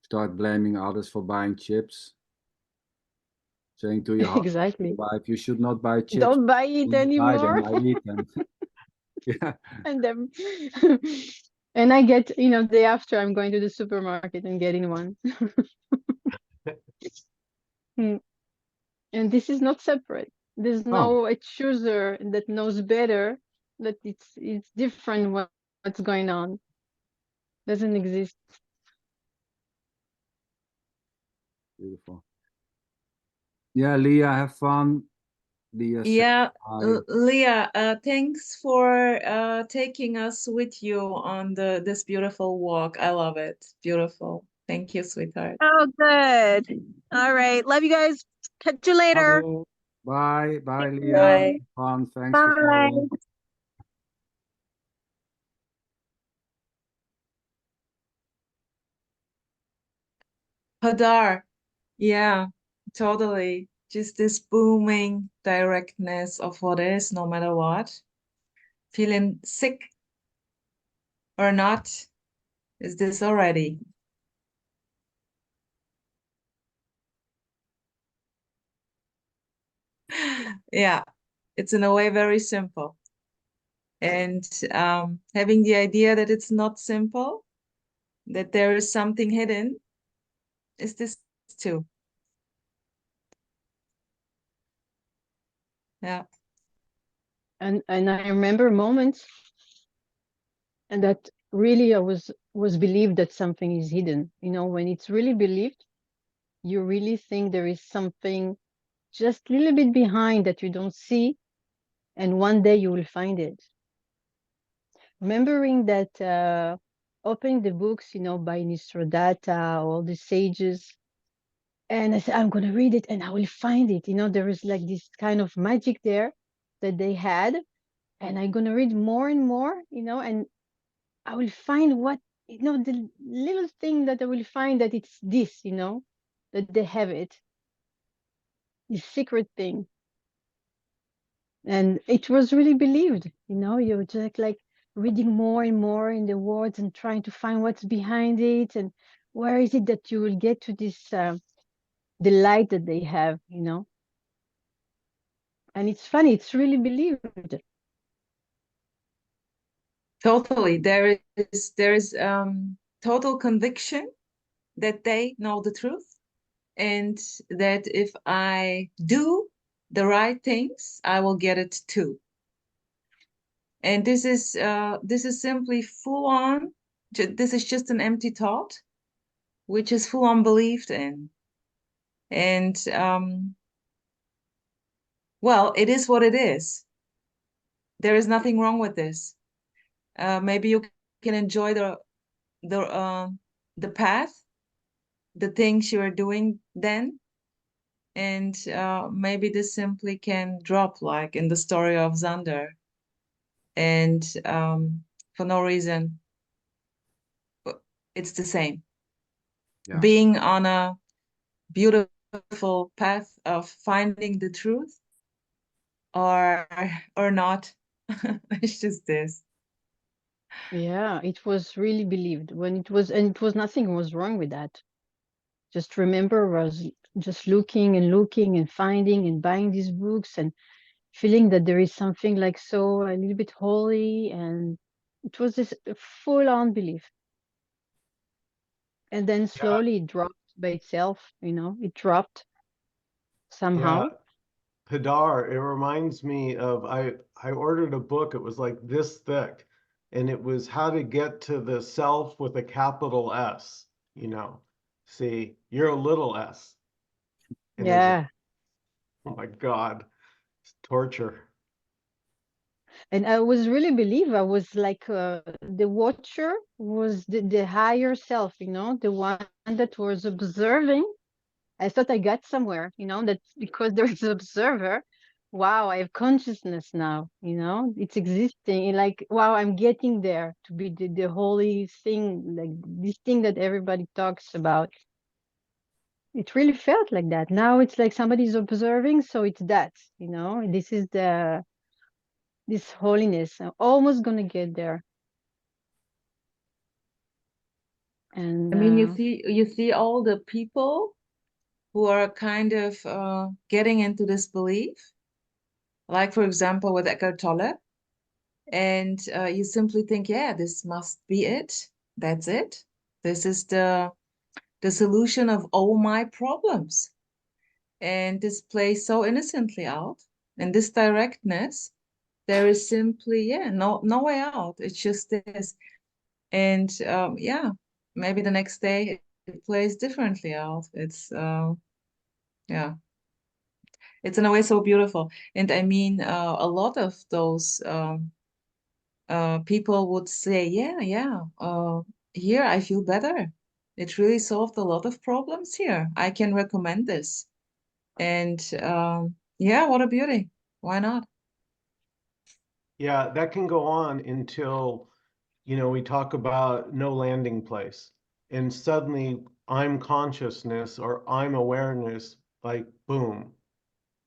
Start blaming others for buying chips. Saying to your exactly. wife, you should not buy chips. Don't buy it anymore. Buy them, I eat them. Yeah. And then, and I get, day after I'm going to the supermarket and getting one. And this is not separate. There's no a chooser that knows better that it's different what's going on. Doesn't exist. Beautiful. Yeah, Leah, have fun. Leah, yeah, Leah, thanks for taking us with you on this beautiful walk. I love it. Beautiful. Thank you, sweetheart. Oh, good. All right. Love you guys. Catch you later. Bye. Bye, Leah. Bye. Fun. Thanks for following. Hadar. Yeah, totally. Just this booming directness of what is, no matter what. Feeling sick or not, is this already? Yeah, it's in a way very simple. And having the idea that it's not simple, that there is something hidden, is this too. Yeah. And I remember moments and that really I was believed that something is hidden. You know, when it's really believed, you really think there is something just a little bit behind that you don't see, and one day you will find it. Remembering that opening the books, you know, by Nisrodata, all the sages, and I said, I'm going to read it and I will find it. You know, there is like this kind of magic there that they had, and I'm going to read more and more, you know, and I will find what, you know, the little thing that I will find that it's this, you know, that they have it, this secret thing. And it was really believed, you know, you're just like reading more and more in the words and trying to find what's behind it and where is it that you will get to this the light that they have, you know. And it's funny, it's really believed. Totally. There is total conviction that they know the truth, and that if I do the right things, I will get it too. And this is simply full on. This is just an empty thought, which is full on believed in. And well, it is what it is. There is nothing wrong with this. Maybe you can enjoy the path, the things you are doing then, and maybe this simply can drop, like in the story of Xander, and for no reason. It's the same. Yeah. Being on a beautiful path of finding the truth, or not. It's just this. Yeah, it was really believed when it was, and it was nothing was wrong with that. Just remember, was just looking and looking and finding and buying these books and feeling that there is something like so a little bit holy, and it was this full on belief. And then slowly it dropped by itself, you know, it dropped somehow. Yeah, Hadar, it reminds me of I ordered a book, it was like this thick, and it was how to get to the self with a capital S, you know. See, you're a little s. And there's Yeah. oh my God, it's torture. And I was really believe I was like the watcher was the higher self, you know, the one that was observing. I thought I got somewhere, you know, that because there is an observer, wow, I have consciousness now, you know, it's existing. And like, wow, I'm getting there to be the holy thing, like this thing that everybody talks about. It really felt like that. Now it's like somebody's observing, so it's that, you know, this is this holiness. I'm almost gonna get there. And I mean, you see all the people who are kind of getting into this belief, like for example with Eckhart Tolle, and you simply think, yeah, this must be it. That's it. This is the solution of all my problems. And this plays so innocently out. And this directness, there is simply, yeah, no way out. It's just this. And yeah, maybe the next day it plays differently out. It's yeah, it's in a way so beautiful. And I mean, a lot of those people would say, yeah, here I feel better. It really solved a lot of problems here. I can recommend this. And yeah, what a beauty. Why not? Yeah, that can go on until, you know, we talk about no landing place. And suddenly I'm consciousness or I'm awareness, like boom,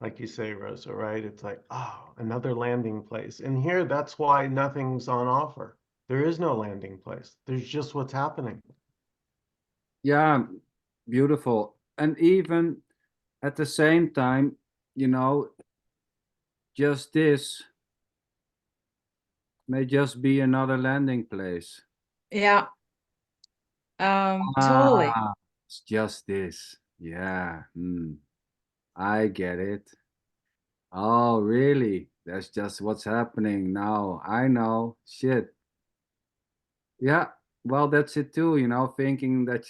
like you say, Rosa, right? It's like, oh, another landing place. And here, that's why nothing's on offer. There is no landing place. There's just what's happening. Yeah, beautiful. And even at the same time, you know, just this may just be another landing place. Yeah. Totally. It's just this. Yeah. I get it. Oh, really? That's just what's happening now. I know. Shit. Yeah. Well, that's it too, thinking that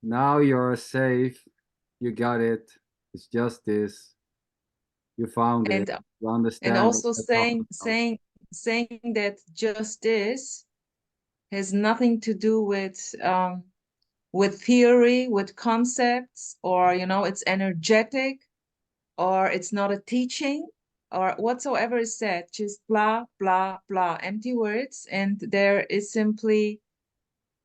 now you're safe. You got it. It's just this. You found it. And You and understand also what's happening. saying that justice has nothing to do with theory, with concepts, or it's energetic, or it's not a teaching, or whatsoever is said, just blah blah blah, empty words, and there is simply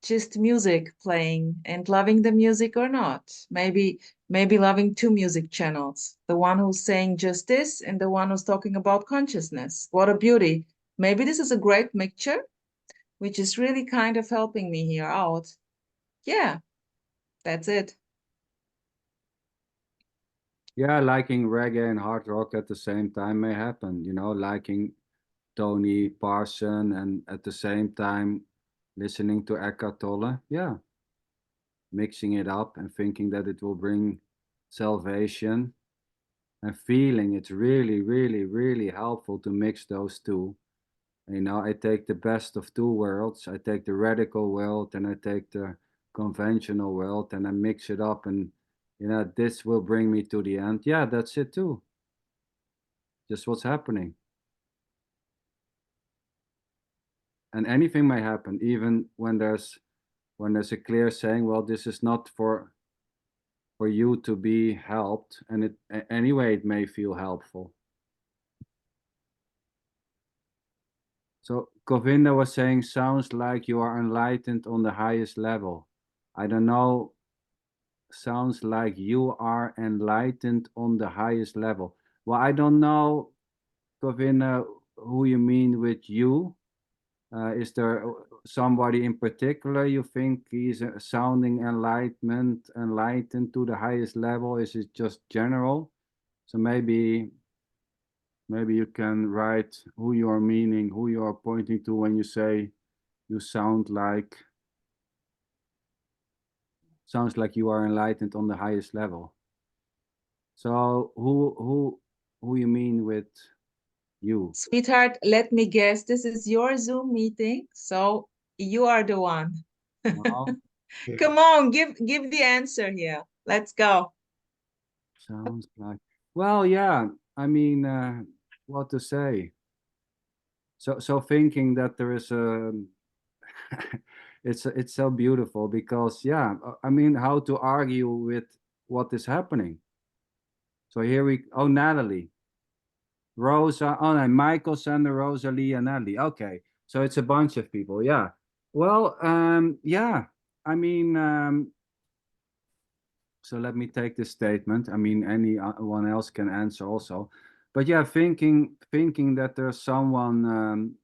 just music playing, and loving the music or not. Maybe loving two music channels, the one who's saying just this and the one who's talking about consciousness. What a beauty. Maybe this is a great mixture, which is really kind of helping me here out. Yeah, that's it. Yeah, liking reggae and hard rock at the same time may happen, liking Tony Parson and at the same time listening to Eckhart Tolle. Yeah, mixing it up and thinking that it will bring salvation and feeling it's really, really, really helpful to mix those two. I take the best of two worlds. I take the radical world and I take the conventional world and I mix it up and this will bring me to the end. Yeah, that's it too. Just what's happening. And anything may happen, even when there's a clear saying, well, this is not for you to be helped, and anyway it may feel helpful. So Govinda was saying, sounds like you are enlightened on the highest level. I don't know, sounds like you are enlightened on the highest level. Well, I don't know, Govinda, who you mean with you. Is there somebody in particular you think is sounding enlightened to the highest level? Is it just general? So maybe you can write who you are meaning, who you are pointing to when you say you sounds like you are enlightened on the highest level. So who you mean with you? Sweetheart, let me guess, this is your Zoom meeting, so you are the one. Well, Come on, give the answer here. Let's go. sounds like, well, yeah, I mean, what to say? So thinking that there is a it's so beautiful because yeah, I mean, how to argue with what is happening? So here Natalie, Rosa, no, Michael, Sander, Rosalie, and Natalie. Okay, so it's a bunch of people. Yeah. Well, yeah. I mean, so let me take this statement. I mean, anyone else can answer also, but yeah, thinking that there's someone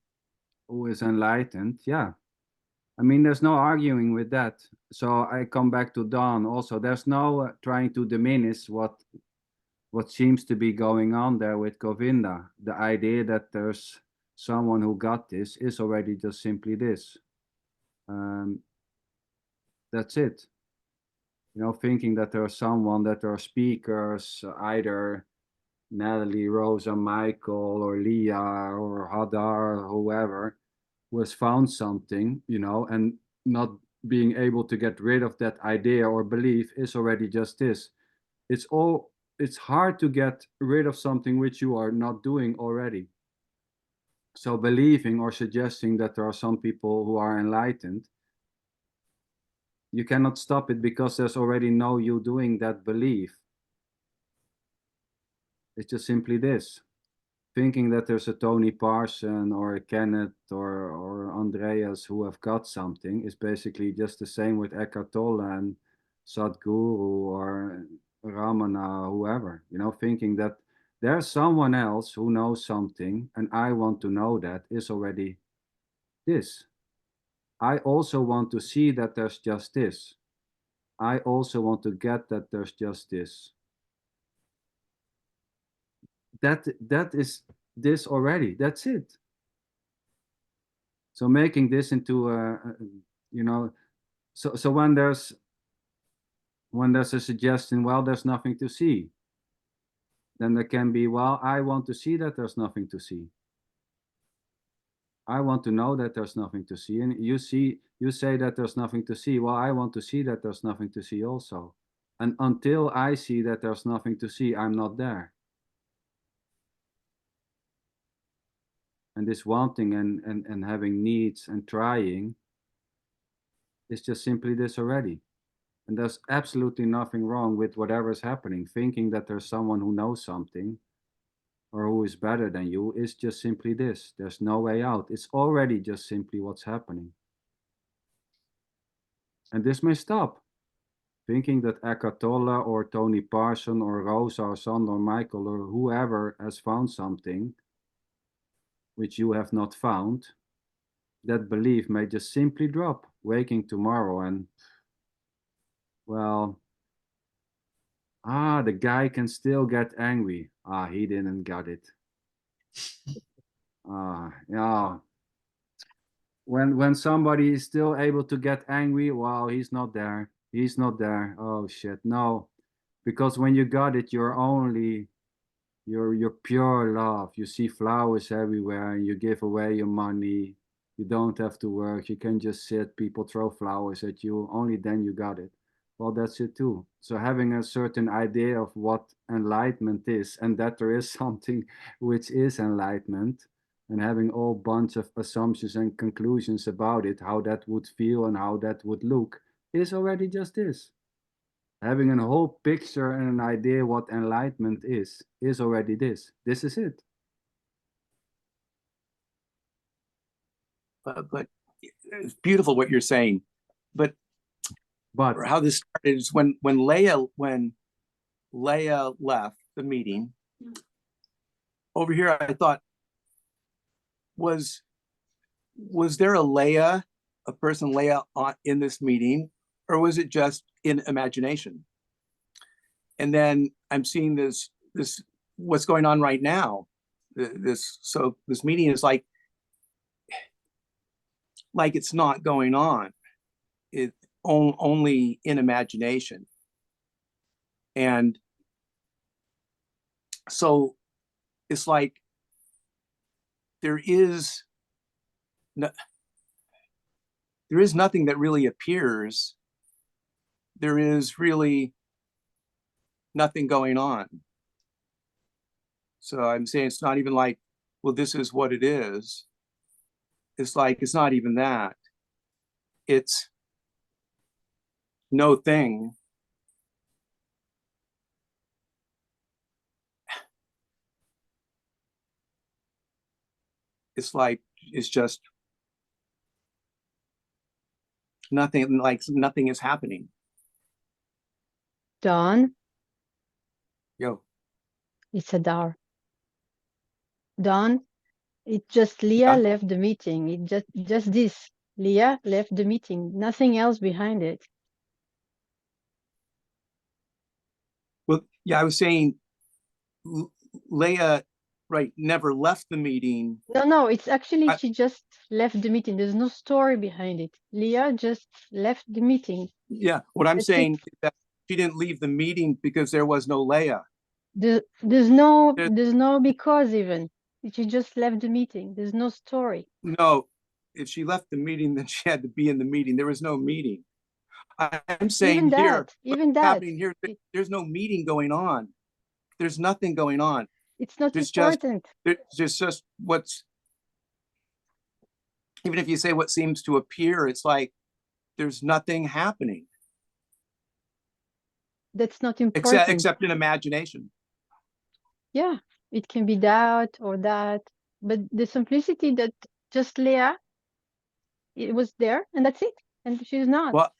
who is enlightened. Yeah. I mean, there's no arguing with that. So I come back to Don also. There's no trying to diminish what seems to be going on there with Govinda. The idea that there's someone who got this is already just simply this. That's it. Thinking that there's someone, that there are speakers, either Natalie, Rosa, Michael, or Leah, or Hadar, or whoever, who has found something, and not being able to get rid of that idea or belief is already just this. It's hard to get rid of something which you are not doing already. So believing or suggesting that there are some people who are enlightened, you cannot stop it because there's already no you doing that belief. It's just simply this. thinking that there's a Tony Parson or a Kenneth or Andreas who have got something is basically just the same with Eckhart Tolle and Sadhguru or Ramana, whoever, you know, thinking that there's someone else who knows something and I want to know that is already this. I also want to see that there's just this. I also want to get that there's just this. That is this already. That's it. So making this into you know, so when there's a suggestion, well, there's nothing to see, then there can be, well, I want to see that there's nothing to see. I want to know that there's nothing to see. And you say that there's nothing to see. Well, I want to see that there's nothing to see also. And until I see that there's nothing to see, I'm not there. And this wanting and having needs and trying is just simply this already. And there's absolutely nothing wrong with whatever is happening. Thinking that there's someone who knows something or who is better than you is just simply this. There's no way out. It's already just simply what's happening. And this may stop. Thinking that Eckhart Tolle or Tony Parson or Rosa or Sander or Michael or whoever has found something which you have not found, that belief may just simply drop, waking tomorrow and, well, the guy can still get angry. He didn't get it. Yeah. When somebody is still able to get angry, well, he's not there. He's not there. Oh shit, no. Because when you got it, you're pure love. You see flowers everywhere and you give away your money. You don't have to work. You can just sit, people throw flowers at you. Only then you got it. Well, that's it too. So having a certain idea of what enlightenment is and that there is something which is enlightenment and having all bunch of assumptions and conclusions about it, how that would feel and how that would look, is already just this. Having a whole picture and an idea what enlightenment is already this. This is it. But it's beautiful what you're saying. But how this started is when Leia left the meeting. Over here, I thought, was there a person Leia in this meeting, or was it just in imagination? And then I'm seeing this what's going on right now. This meeting is like it's not going on. It only in imagination. And so it's like there is nothing that really appears. There is really nothing going on. So I'm saying it's not even like, well, this is what it is. It's like, it's not even that. It's no thing. It's like, it's just nothing, like nothing is happening. Don? Yo. It's Adar. Don, it just Leah left the meeting. It just this. Leah left the meeting. Nothing else behind it. Well, yeah, I was saying Leia, right, never left the meeting. No, it's actually she just left the meeting. There's no story behind it. Leah just left the meeting. Yeah, what I'm saying is that she didn't leave the meeting because there was no Leia. There's no because even. She just left the meeting. There's no story. No, if she left the meeting, then she had to be in the meeting. There was no meeting. I'm saying even that, happening here, there's no meeting going on. There's nothing going on. It's not important. There's just what's, even if you say what seems to appear, it's like there's nothing happening. That's not important. Except in imagination. Yeah, it can be that or that, but the simplicity that just Leah, it was there and that's it, and she's not. Well,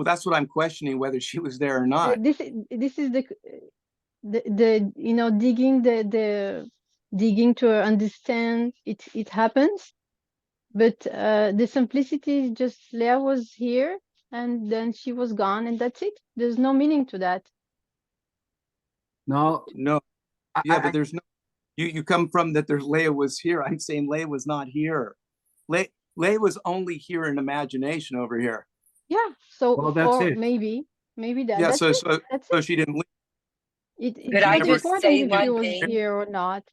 that's what I'm questioning, whether she was there or not. This is the you know, digging digging to understand it. It happens, but the simplicity is just Leah was here and then she was gone and that's it. There's no meaning to that. No, No. Yeah, but there's no. You come from that. There's Leia was here. I'm saying Leia was not here. Leia was only here in imagination over here. Yeah. So well, that's or it. maybe that. Yeah. That's So it. That's so it. she didn't leave. It's Could I not never- just important say if she one was thing? here or not.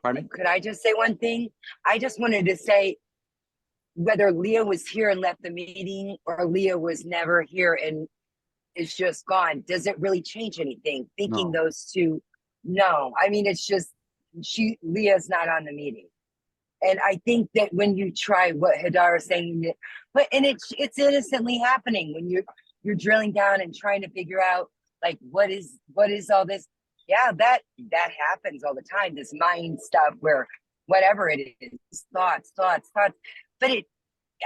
Pardon me? Could I just say one thing? I just wanted to say whether Leah was here and left the meeting or Leah was never here and is just gone, does it really change anything? Thinking No. those two, no. I mean, it's just Leah's not on the meeting. And I think that when you try what Hadar is saying, but and it's innocently happening when you're drilling down and trying to figure out like what is all this. Yeah, that happens all the time, this mind stuff where whatever it is, thoughts, but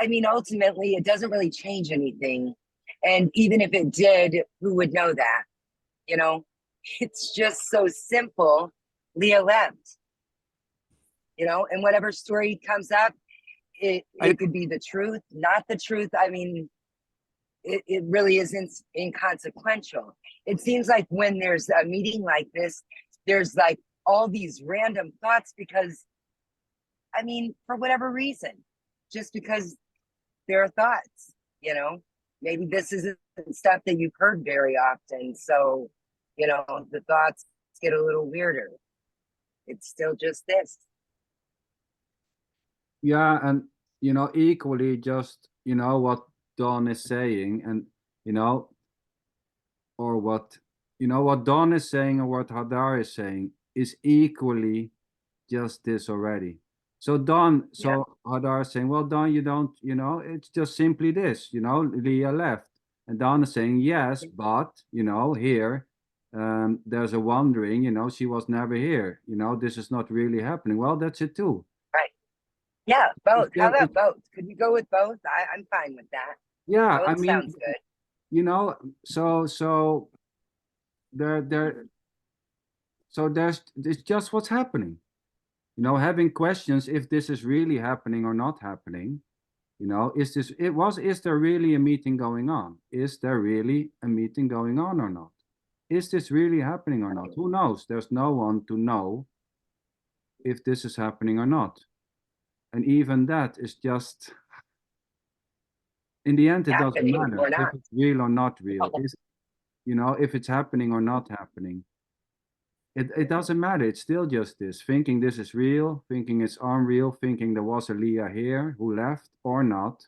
I mean, ultimately it doesn't really change anything, and even if it did, who would know that? You know, it's just so simple. Leah left, you know, and whatever story comes up, it could be the truth, not the truth. I mean, it really isn't inconsequential. It seems like when there's a meeting like this, there's like all these random thoughts because, I mean, for whatever reason, just because there are thoughts, you know, maybe this isn't stuff that you've heard very often. So, you know, the thoughts get a little weirder. It's still just this. Yeah, and you know, equally just, you know, what Don is saying, and you know, or what, you know, what Don is saying or what Hadar is saying is equally just this already. So Don, so Hadar is saying, well, Don, you don't, you know, it's just simply this, you know, Leah left. And Don is saying, yes, but, you know, here, there's a wondering, you know, she was never here. You know, this is not really happening. Well, that's it too. Right. Yeah, both. It's How just- about both? Could we go with both? I'm fine with that. Yeah, Both I mean, sounds good. you know, so there, so there's, it's just what's happening. You know, having questions if this is really happening or not happening. You know, is there really a meeting going on? Is there really a meeting going on or not? Is this really happening or not? Who knows? There's no one to know if this is happening or not. And even that is just, in the end, it doesn't Happening matter or if not. it's real or not real. You know, if it's happening or not happening. It doesn't matter. It's still just this. Thinking this is real, thinking it's unreal, thinking there was a Leah here who left or not,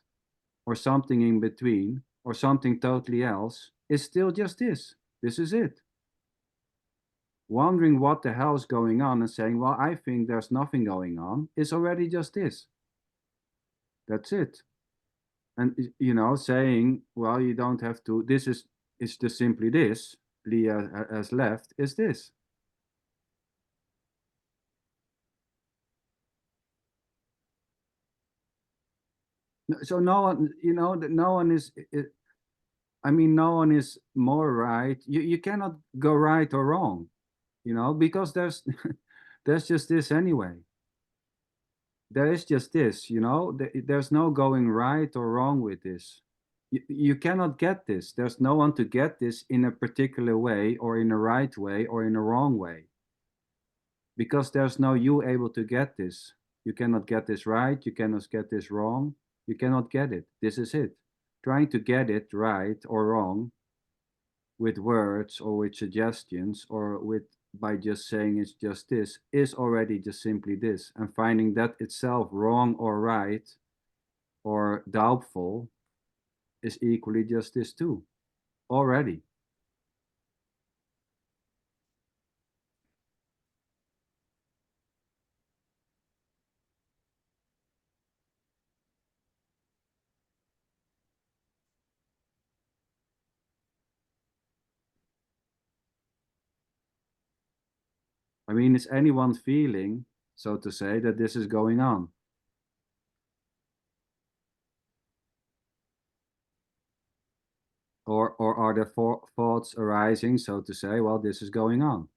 or something in between, or something totally else, is still just this. This is it. Wondering what the hell is going on and saying, well, I think there's nothing going on, is already just this. That's it. And, you know, saying, well, you don't have to, this is, it's just simply this. Leah has left, is this. So no one, you know, no one is, I mean, no one is more right. You cannot go right or wrong, you know, because there's there's just this anyway. There is just this, you know, there's no going right or wrong with this. You cannot get this. There's no one to get this in a particular way or in a right way or in a wrong way. Because there's no you able to get this. You cannot get this right. You cannot get this wrong. You cannot get it. This is it. Trying to get it right or wrong with words or with suggestions or with by just saying it's just this is already just simply this, and finding that itself wrong or right or doubtful is equally just this too already. I mean, is anyone feeling, so to say, that this is going on? Or are there thoughts arising, so to say, well, this is going on?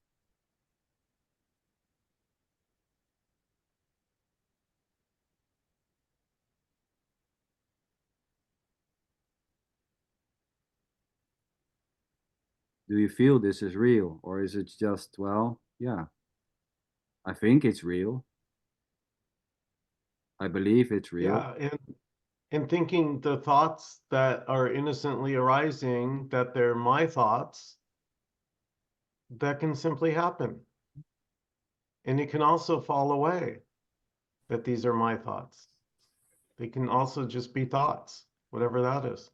Do you feel this is real? Or is it just, well, yeah, I think it's real. I believe it's real. Yeah, and thinking the thoughts that are innocently arising, that they're my thoughts, that can simply happen. And it can also fall away, that these are my thoughts. They can also just be thoughts, whatever that is.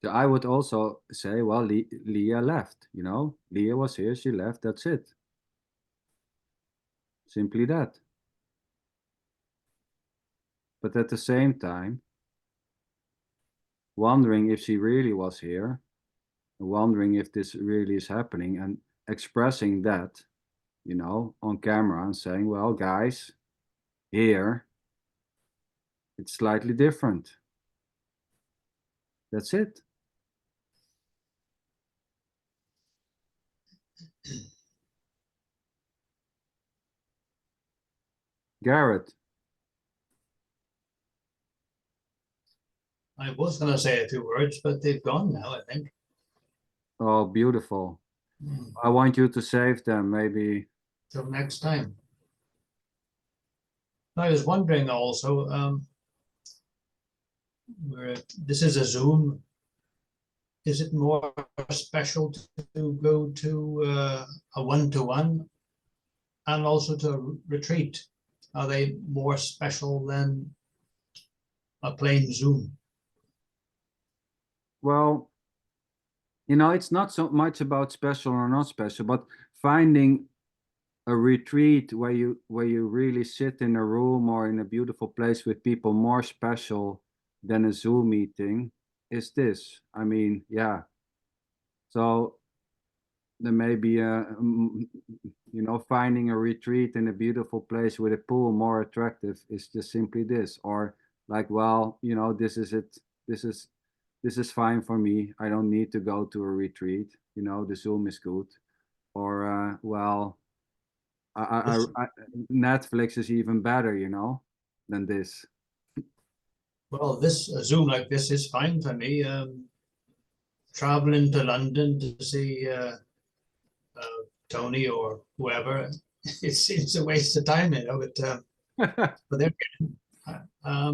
So I would also say, well, Leah left, you know, Leah was here, she left, that's it. Simply that. But at the same time, wondering if she really was here, wondering if this really is happening, and expressing that, you know, on camera and saying, well, guys, here, it's slightly different. That's it. Garrett. I was going to say a few words, but they've gone now, I think. Oh, beautiful. I want you to save them, maybe. Till next time. I was wondering also, this is a Zoom. Is it more special to go to a one-to-one and also to a retreat? Are they more special than a plain Zoom? Well, you know, it's not so much about special or not special, but finding a retreat where you really sit in a room or in a beautiful place with people more special than a Zoom meeting is this. I mean, yeah. So there may be you know, finding a retreat in a beautiful place with a pool more attractive is just simply this. Or like, well, you know, this is it. This is fine for me. I don't need to go to a retreat. You know, the Zoom is good. Or well, Netflix is even better, you know, than this. Well, this Zoom like this is fine for me. Traveling to London to see Tony or whoever, it seems a waste of time, you know. But they're I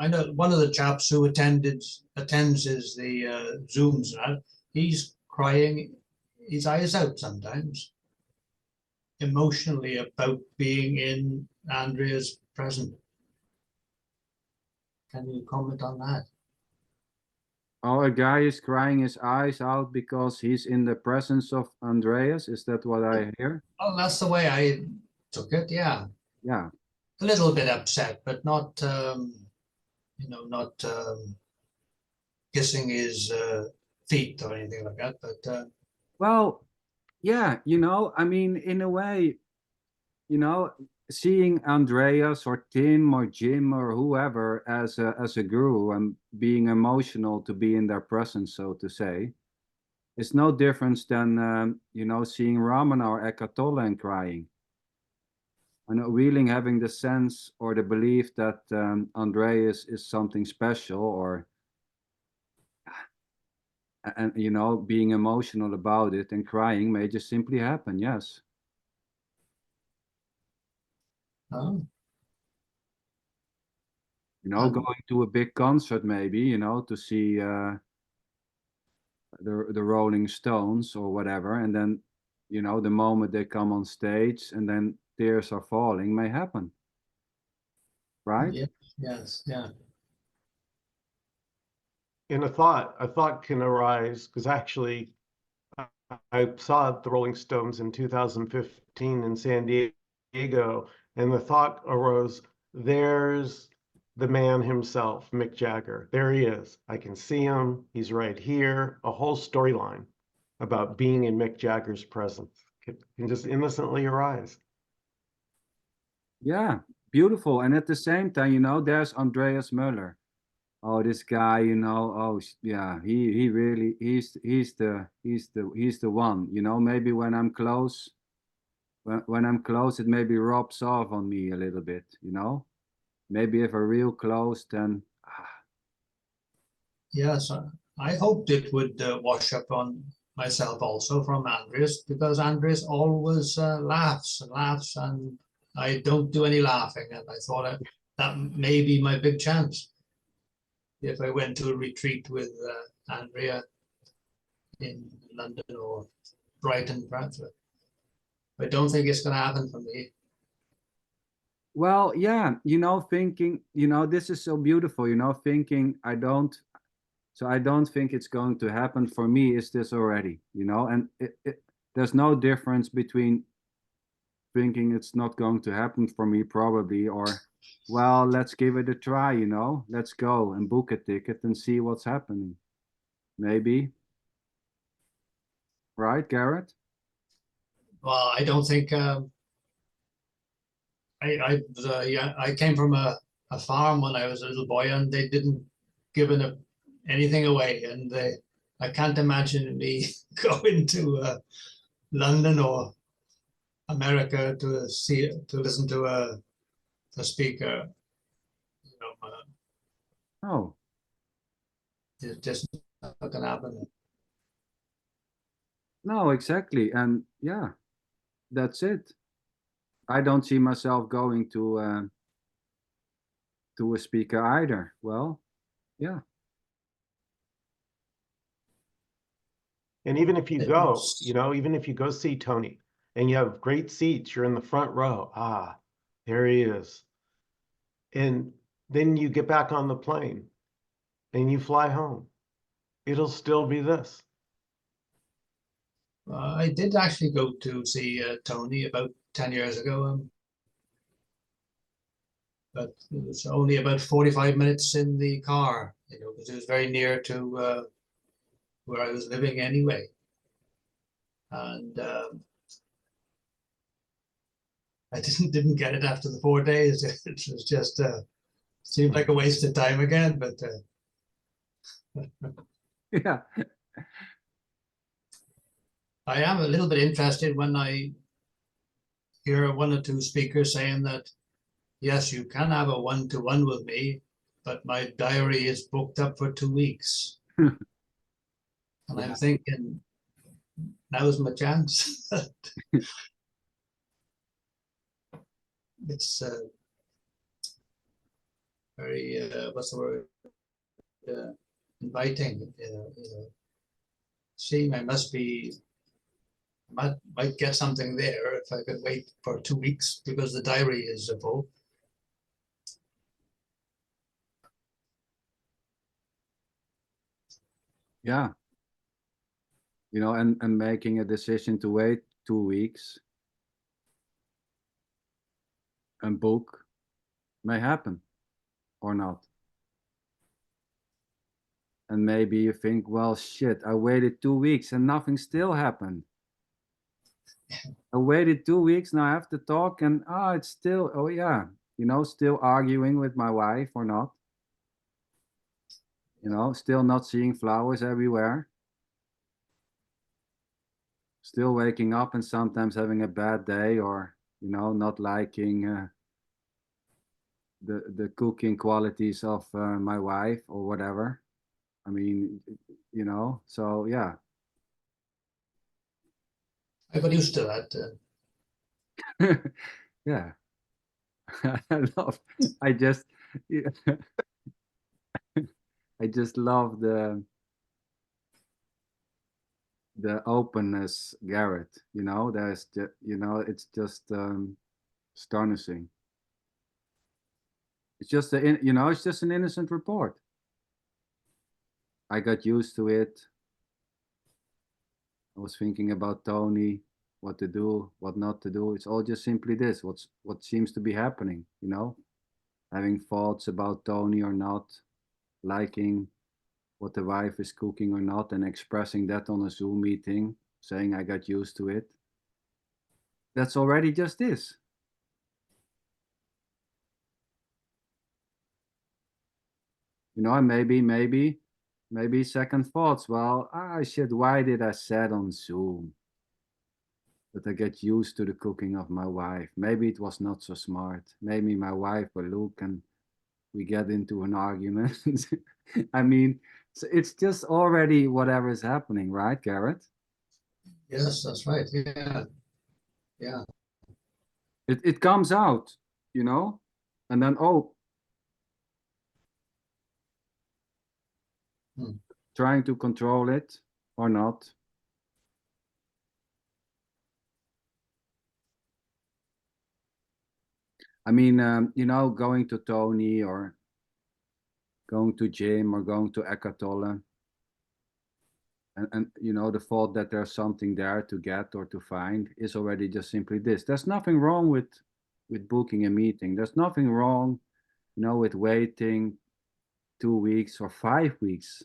know one of the chaps who attends is the Zooms. He's crying his eyes out sometimes, emotionally, about being in Andrea's presence. Can you comment on that? Oh, a guy is crying his eyes out because he's in the presence of Andreas. Is that what I hear? Well, that's the way I took it. Yeah. Yeah. A little bit upset, but not, you know, not kissing his feet or anything like that. But well, yeah, you know, I mean, in a way, you know, seeing Andreas or Tim or Jim or whoever as a guru and being emotional to be in their presence, so to say, it's no difference than you know, seeing Ramana or Eckhart Tolle and crying. And really having the sense or the belief that Andreas is something special, or and you know, being emotional about it and crying may just simply happen. Yes. oh, You know, going to a big concert, maybe, you know, to see the Rolling Stones or whatever, and then, you know, the moment they come on stage and then tears are falling may happen, right? yes, yes, yeah. And a thought can arise, because actually I saw the Rolling Stones in 2015 in San Diego, and the thought arose, there's the man himself, Mick Jagger. There he is. I can see him. He's right here. A whole storyline about being in Mick Jagger's presence can just innocently arise. Yeah, beautiful. And at the same time, you know, there's Andreas Möller. Oh, this guy, you know, oh yeah, he really he's the one, you know. Maybe when I'm close, when I'm close, it maybe rubs off on me a little bit, you know. Maybe if we're real close, then Yes, I hoped it would wash up on myself also from Andres, because Andres always laughs and laughs, and I don't do any laughing. And I thought that may be my big chance if I went to a retreat with Andrea in London or Brighton, perhaps. I don't think it's going to happen for me. well, yeah, you know, thinking, you know, this is so beautiful, you know, thinking I don't think it's going to happen for me. Is this already, you know? And there's no difference between thinking it's not going to happen for me probably, or well, let's give it a try, you know, let's go and book a ticket and see what's happening. Maybe, right, Garrett? Well, I don't think I came from a farm when I was a little boy, and they didn't give anything away, and I can't imagine me going to London or America to listen to a speaker. You know, Oh, it's just not gonna happen. no, exactly. And yeah, that's it. I don't see myself going to a speaker either. Well, yeah. And even if you It go, was- you know, even if you go see Tony and you have great seats, you're in the front row. Ah, there he is. And then you get back on the plane and you fly home. It'll still be this. I did actually go to see Tony about 10 years ago, but it was only about 45 minutes in the car, you know, because it was very near to where I was living anyway. And I didn't get it after the 4 days. It was just seemed like a waste of time again. But Yeah. I am a little bit interested when I hear one or two speakers saying that, yes, you can have a one-to-one with me, but my diary is booked up for 2 weeks. And I'm thinking, now's my chance. It's very, what's the word? Inviting, you know. Seeing I might get something there if I could wait for 2 weeks because the diary is full. Yeah. You know, and making a decision to wait 2 weeks and book may happen or not. And maybe you think, well, shit, I waited 2 weeks and nothing still happened. I waited 2 weeks, now I have to talk, and it's still, oh yeah, you know, still arguing with my wife or not. You know, still not seeing flowers everywhere. Still waking up and sometimes having a bad day, or, you know, not liking the cooking qualities of my wife or whatever. I mean, you know, so yeah. I got used to that. Yeah. I just I just love the openness, Garrett, you know. There's just, you know, it's just astonishing. It's just you know, it's just an innocent report. I got used to it. I was thinking about Tony, what to do, what not to do. It's all just simply this, what seems to be happening, you know. having thoughts about Tony or not, liking what the wife is cooking or not, and expressing that on a Zoom meeting, saying I got used to it. That's already just this. You know, and maybe second thoughts. Well, shit, why did I said on Zoom that I get used to the cooking of my wife? Maybe it was not so smart. Maybe my wife will look and we get into an argument. I mean, so it's just already whatever is happening, right, Garrett? Yes, that's right. Yeah. Yeah. It comes out, you know, and then, oh, trying to control it or not. I mean, you know, going to Tony or going to gym or going to Eckhart Tolle, and you know, the thought that there's something there to get or to find is already just simply this. There's nothing wrong with booking a meeting. There's nothing wrong, you know, with waiting 2 weeks or 5 weeks,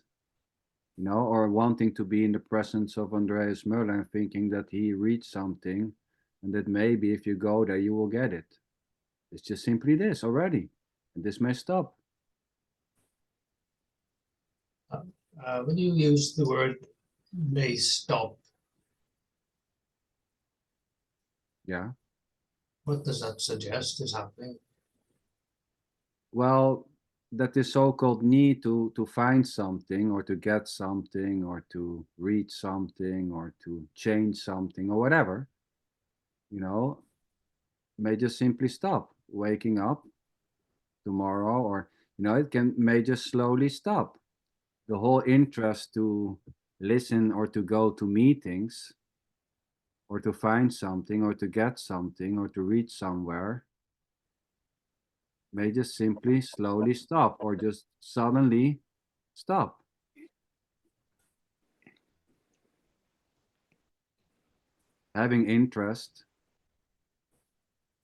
you know, or wanting to be in the presence of Andreas Möller and thinking that he reads something and that maybe if you go there, you will get it. It's just simply this already. And this may stop. When you use the word may stop, Yeah. what does that suggest is happening? Well, that this so-called need to find something or to get something or to read something or to change something or whatever, you know, may just simply stop. Waking up tomorrow, or you know, it may just slowly stop. The whole interest to listen or to go to meetings or to find something or to get something or to reach somewhere may just simply slowly stop or just suddenly stop. Having interest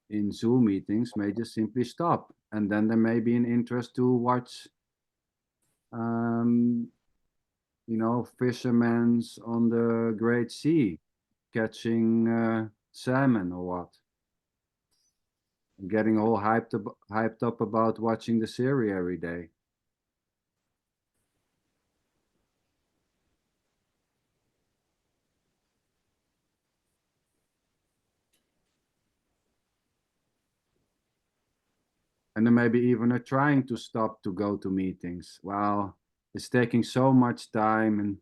in Zoom meetings may just simply stop. And then there may be an interest to watch, you know, fishermen on the Great Sea catching salmon or what. Getting all hyped up about watching the series every day. And then maybe even trying to stop to go to meetings. Well, it's taking so much time and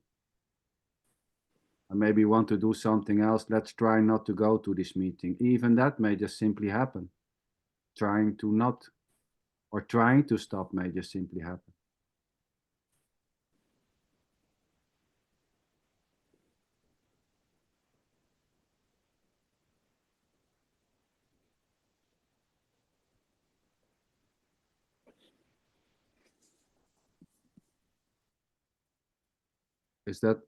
I maybe want to do something else. Let's try not to go to this meeting. Even that may just simply happen. Trying to not, or trying to stop may just simply happen. Is that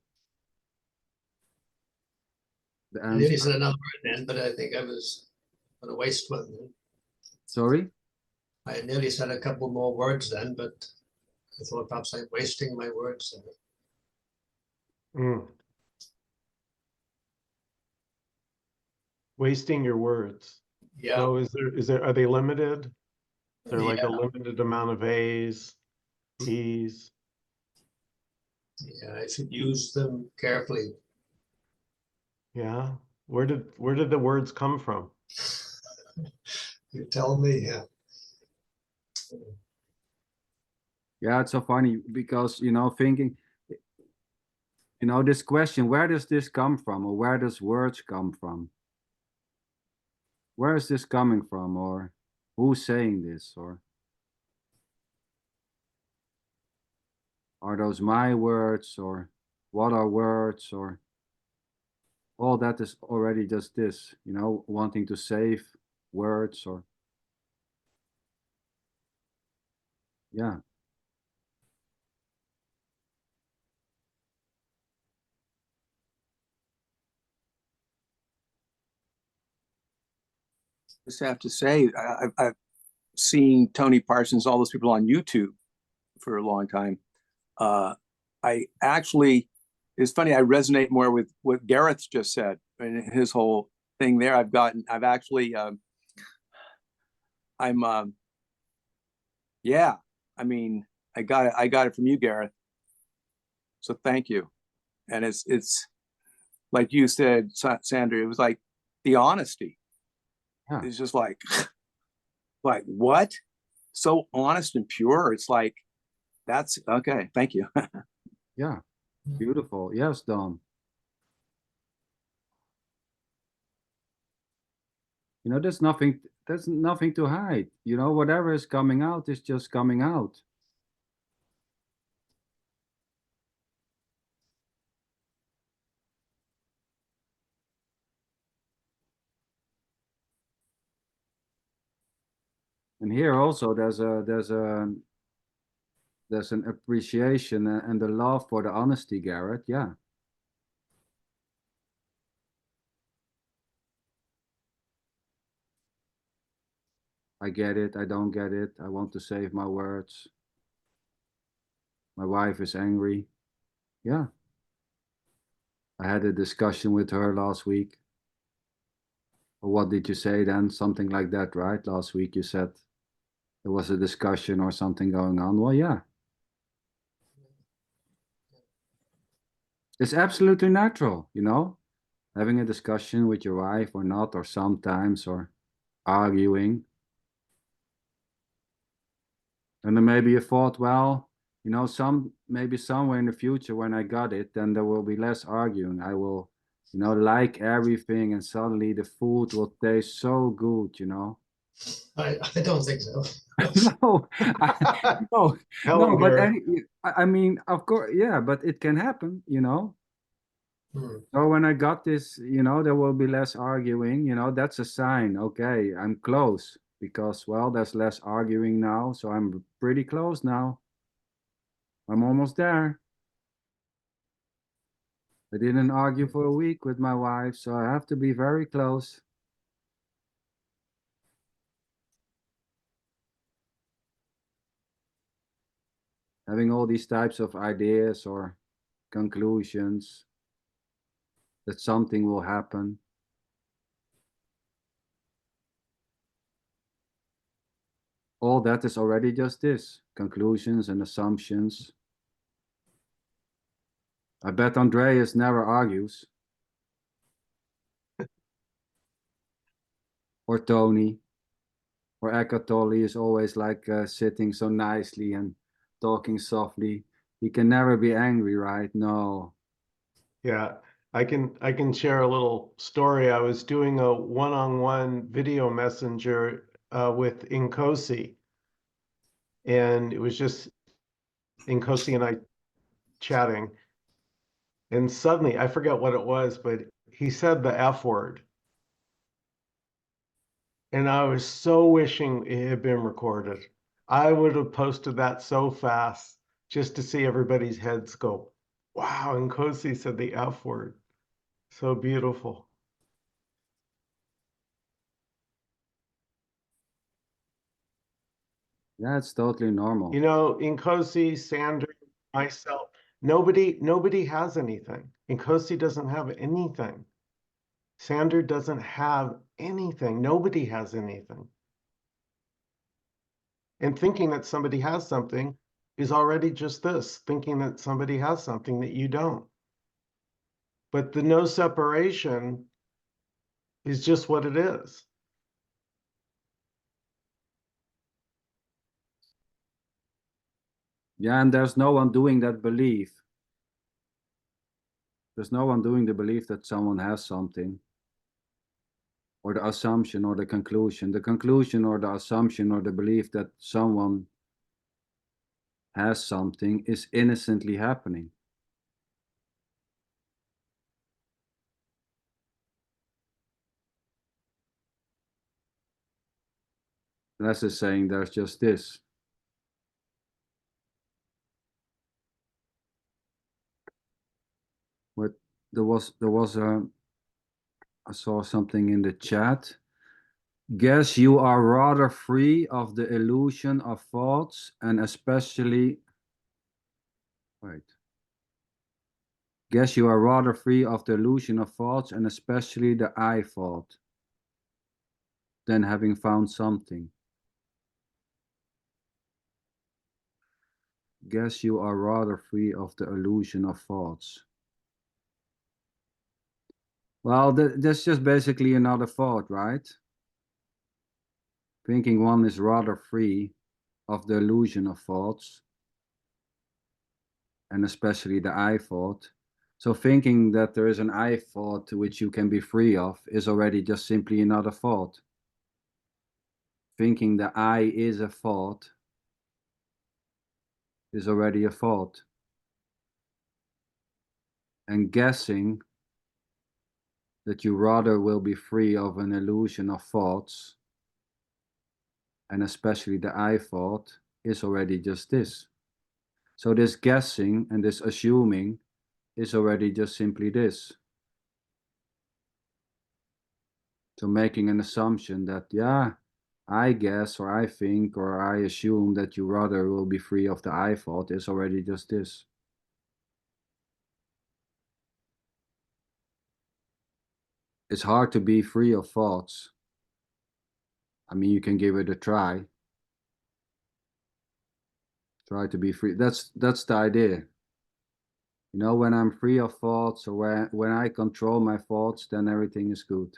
the I nearly answer? said another word then, but I think I was going to waste one. Sorry? I nearly said a couple more words then, but I thought perhaps I'm wasting my words. Wasting your words. Yeah. So are they limited? Is there like a Yeah. limited amount of A's, B's? Yeah, I should use them carefully. Yeah. Where did the words come from? You tell me. Yeah. Yeah, it's so funny because, you know, thinking, you know, this question, where does this come from? Or where does words come from? Where is this coming from? Or who's saying this? Or are those my words? Or what are words? Or all that is already just this, you know, wanting to save words or, yeah. Just have to say, I've seeing Tony Parsons, all those people on YouTube for a long time, I actually, it's funny, I resonate more with what Gareth just said and his whole thing there. I've actually, yeah, I mean, I got it from you, Gareth. So thank you. And it's like you said, Sander, it was like the honesty. Yeah. It's just like what? So honest and pure. It's like, that's okay. Thank you. Yeah. Beautiful. Yes, Don. You know, there's nothing to hide. You know, whatever is coming out is just coming out. And here also there's an appreciation and a love for the honesty, Garrett. Yeah. I get it. I don't get it. I want to save my words. My wife is angry. Yeah. I had a discussion with her last week. What did you say then? Something like that, right? Last week you said there was a discussion or something going on. Well, yeah. It's absolutely natural, you know, having a discussion with your wife or not, or sometimes, or arguing. And then maybe you thought, well, you know, maybe somewhere in the future when I got it, then there will be less arguing. I will, you know, like everything, and suddenly the food will taste so good, you know. I don't think so. No, no, but Gareth. I mean, of course, yeah, but it can happen, you know. So when I got this, you know, there will be less arguing, you know, that's a sign. Okay, I'm close because, well, there's less arguing now. So I'm pretty close now. I'm almost there. I didn't argue for a week with my wife, so I have to be very close. Having all these types of ideas or conclusions that something will happen. All that is already just this, conclusions and assumptions. I bet Andreas never argues. Or Tony. Or Eckhart Tolle is always like sitting so nicely and talking softly. He can never be angry, right? No. Yeah, I can share a little story. I was doing a one-on-one video messenger with Nkosi, and it was just Nkosi and I chatting. And suddenly, I forget what it was, but he said the F word. And I was so wishing it had been recorded. I would have posted that so fast just to see everybody's heads go, wow, Nkosi said the F word. So beautiful. Yeah, it's totally normal. You know, Nkosi, Sander, myself, nobody has anything. Nkosi doesn't have anything. Sander doesn't have anything. Nobody has anything. And thinking that somebody has something is already just this, thinking that somebody has something that you don't. But the no separation is just what it is. Yeah, and there's no one doing that belief. There's no one doing the belief that someone has something. Or the assumption or the conclusion. The conclusion or the assumption or the belief that someone has something is innocently happening. Less is saying there's just this. But there was a, I saw something in the chat. Guess you are rather free of the illusion of thoughts and especially, wait. Guess you are rather free of the illusion of thoughts and especially the I thought than having found something. Guess you are rather free of the illusion of thoughts. Well, that's just basically another thought, right? Thinking one is rather free of the illusion of thoughts, and especially the I thought. So thinking that there is an I thought which you can be free of is already just simply another thought. Thinking the I is a thought is already a thought. And guessing that you rather will be free of an illusion of thoughts, and especially the I thought, is already just this. So this guessing and this assuming is already just simply this. So making an assumption that, yeah, I guess or I think or I assume that you rather will be free of the I thought is already just this. It's hard to be free of thoughts. I mean, you can give it a try. Try to be free. That's the idea. You know, when I'm free of thoughts or when I control my thoughts, then everything is good.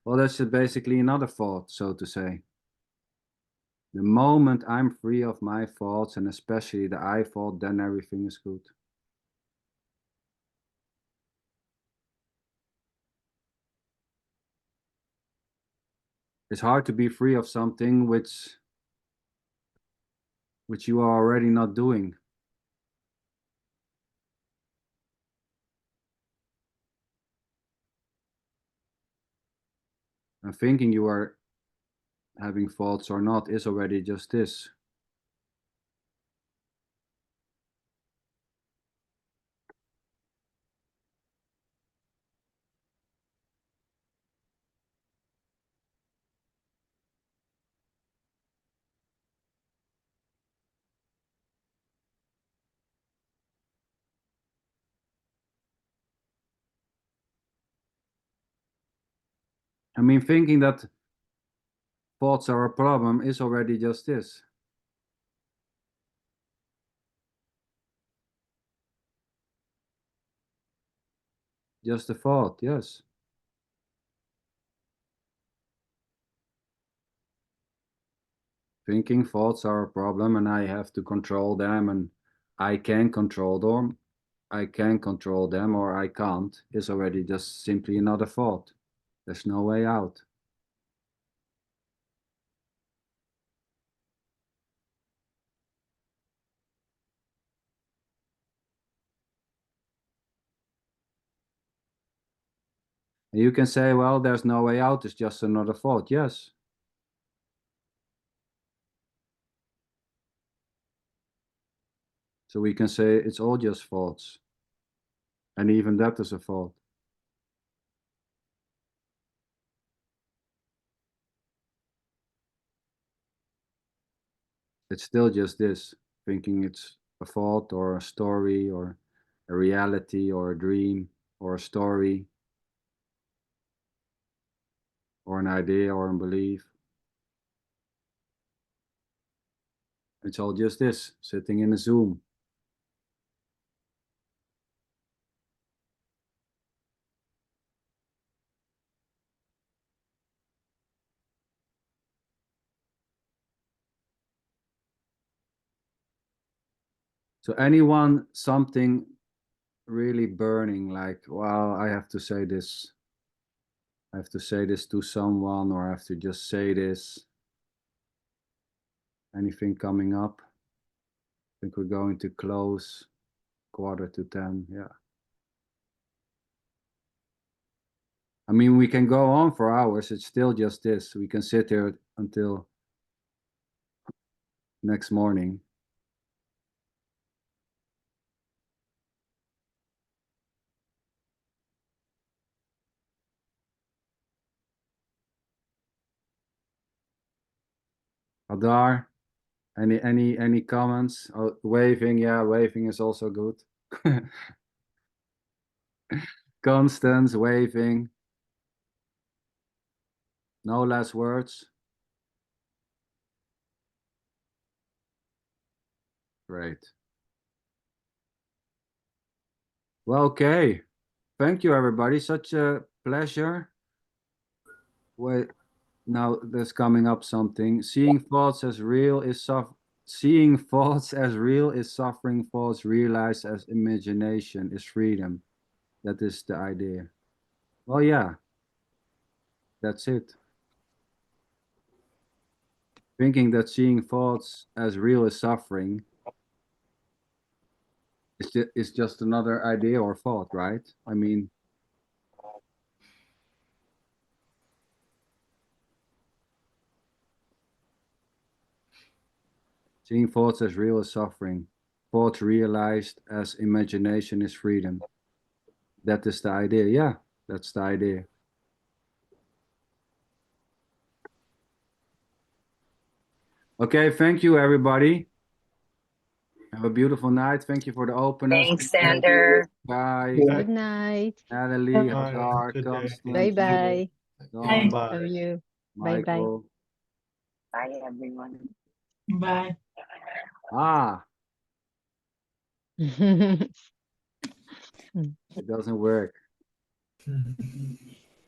Well, that's just basically another thought, so to say. The moment I'm free of my thoughts, and especially the I thought, then everything is good. It's hard to be free of something which you are already not doing. And thinking you are having thoughts or not is already just this. I mean, thinking that thoughts are a problem is already just this. Just a thought, yes. Thinking thoughts are a problem and I have to control them and I can control them. I can control them or I can't is already just simply another thought. There's no way out. And you can say, well, there's no way out, it's just another thought. Yes. So we can say it's all just thoughts. And even that is a thought. It's still just this, thinking it's a thought or a story or a reality or a dream or a story or an idea or a belief. It's all just this, sitting in a Zoom. So anyone, something really burning, like, well, I have to say this. I have to say this to someone, or I have to just say this. Anything coming up? I think we're going to close 9:45, yeah. I mean, we can go on for hours. It's still just this. We can sit here until next morning. Hadar, any comments? Oh, waving, yeah, waving is also good. Constance, waving. No last words. Great. Well, okay. Thank you, everybody. Such a pleasure. Wait, now there's coming up something. Seeing thoughts as real is Seeing thoughts as real is suffering. Thoughts realized as imagination is freedom. That is the idea. Well, yeah. That's it. Thinking that seeing thoughts as real is suffering is just another idea or thought, right? I mean, seeing thoughts as real is suffering. Thoughts realized as imagination is freedom. That is the idea. Yeah, that's the idea. Okay, thank you, everybody. Have a beautiful night. Thank you for the openness. Thanks, Sander. Bye. Good night. Natalie, Bye. Hadar, Good day. Constance, Bye bye. Dawn, Bye. Love you. Bye bye. Michael. Bye, everyone. Bye. Ah, Mm. it doesn't work.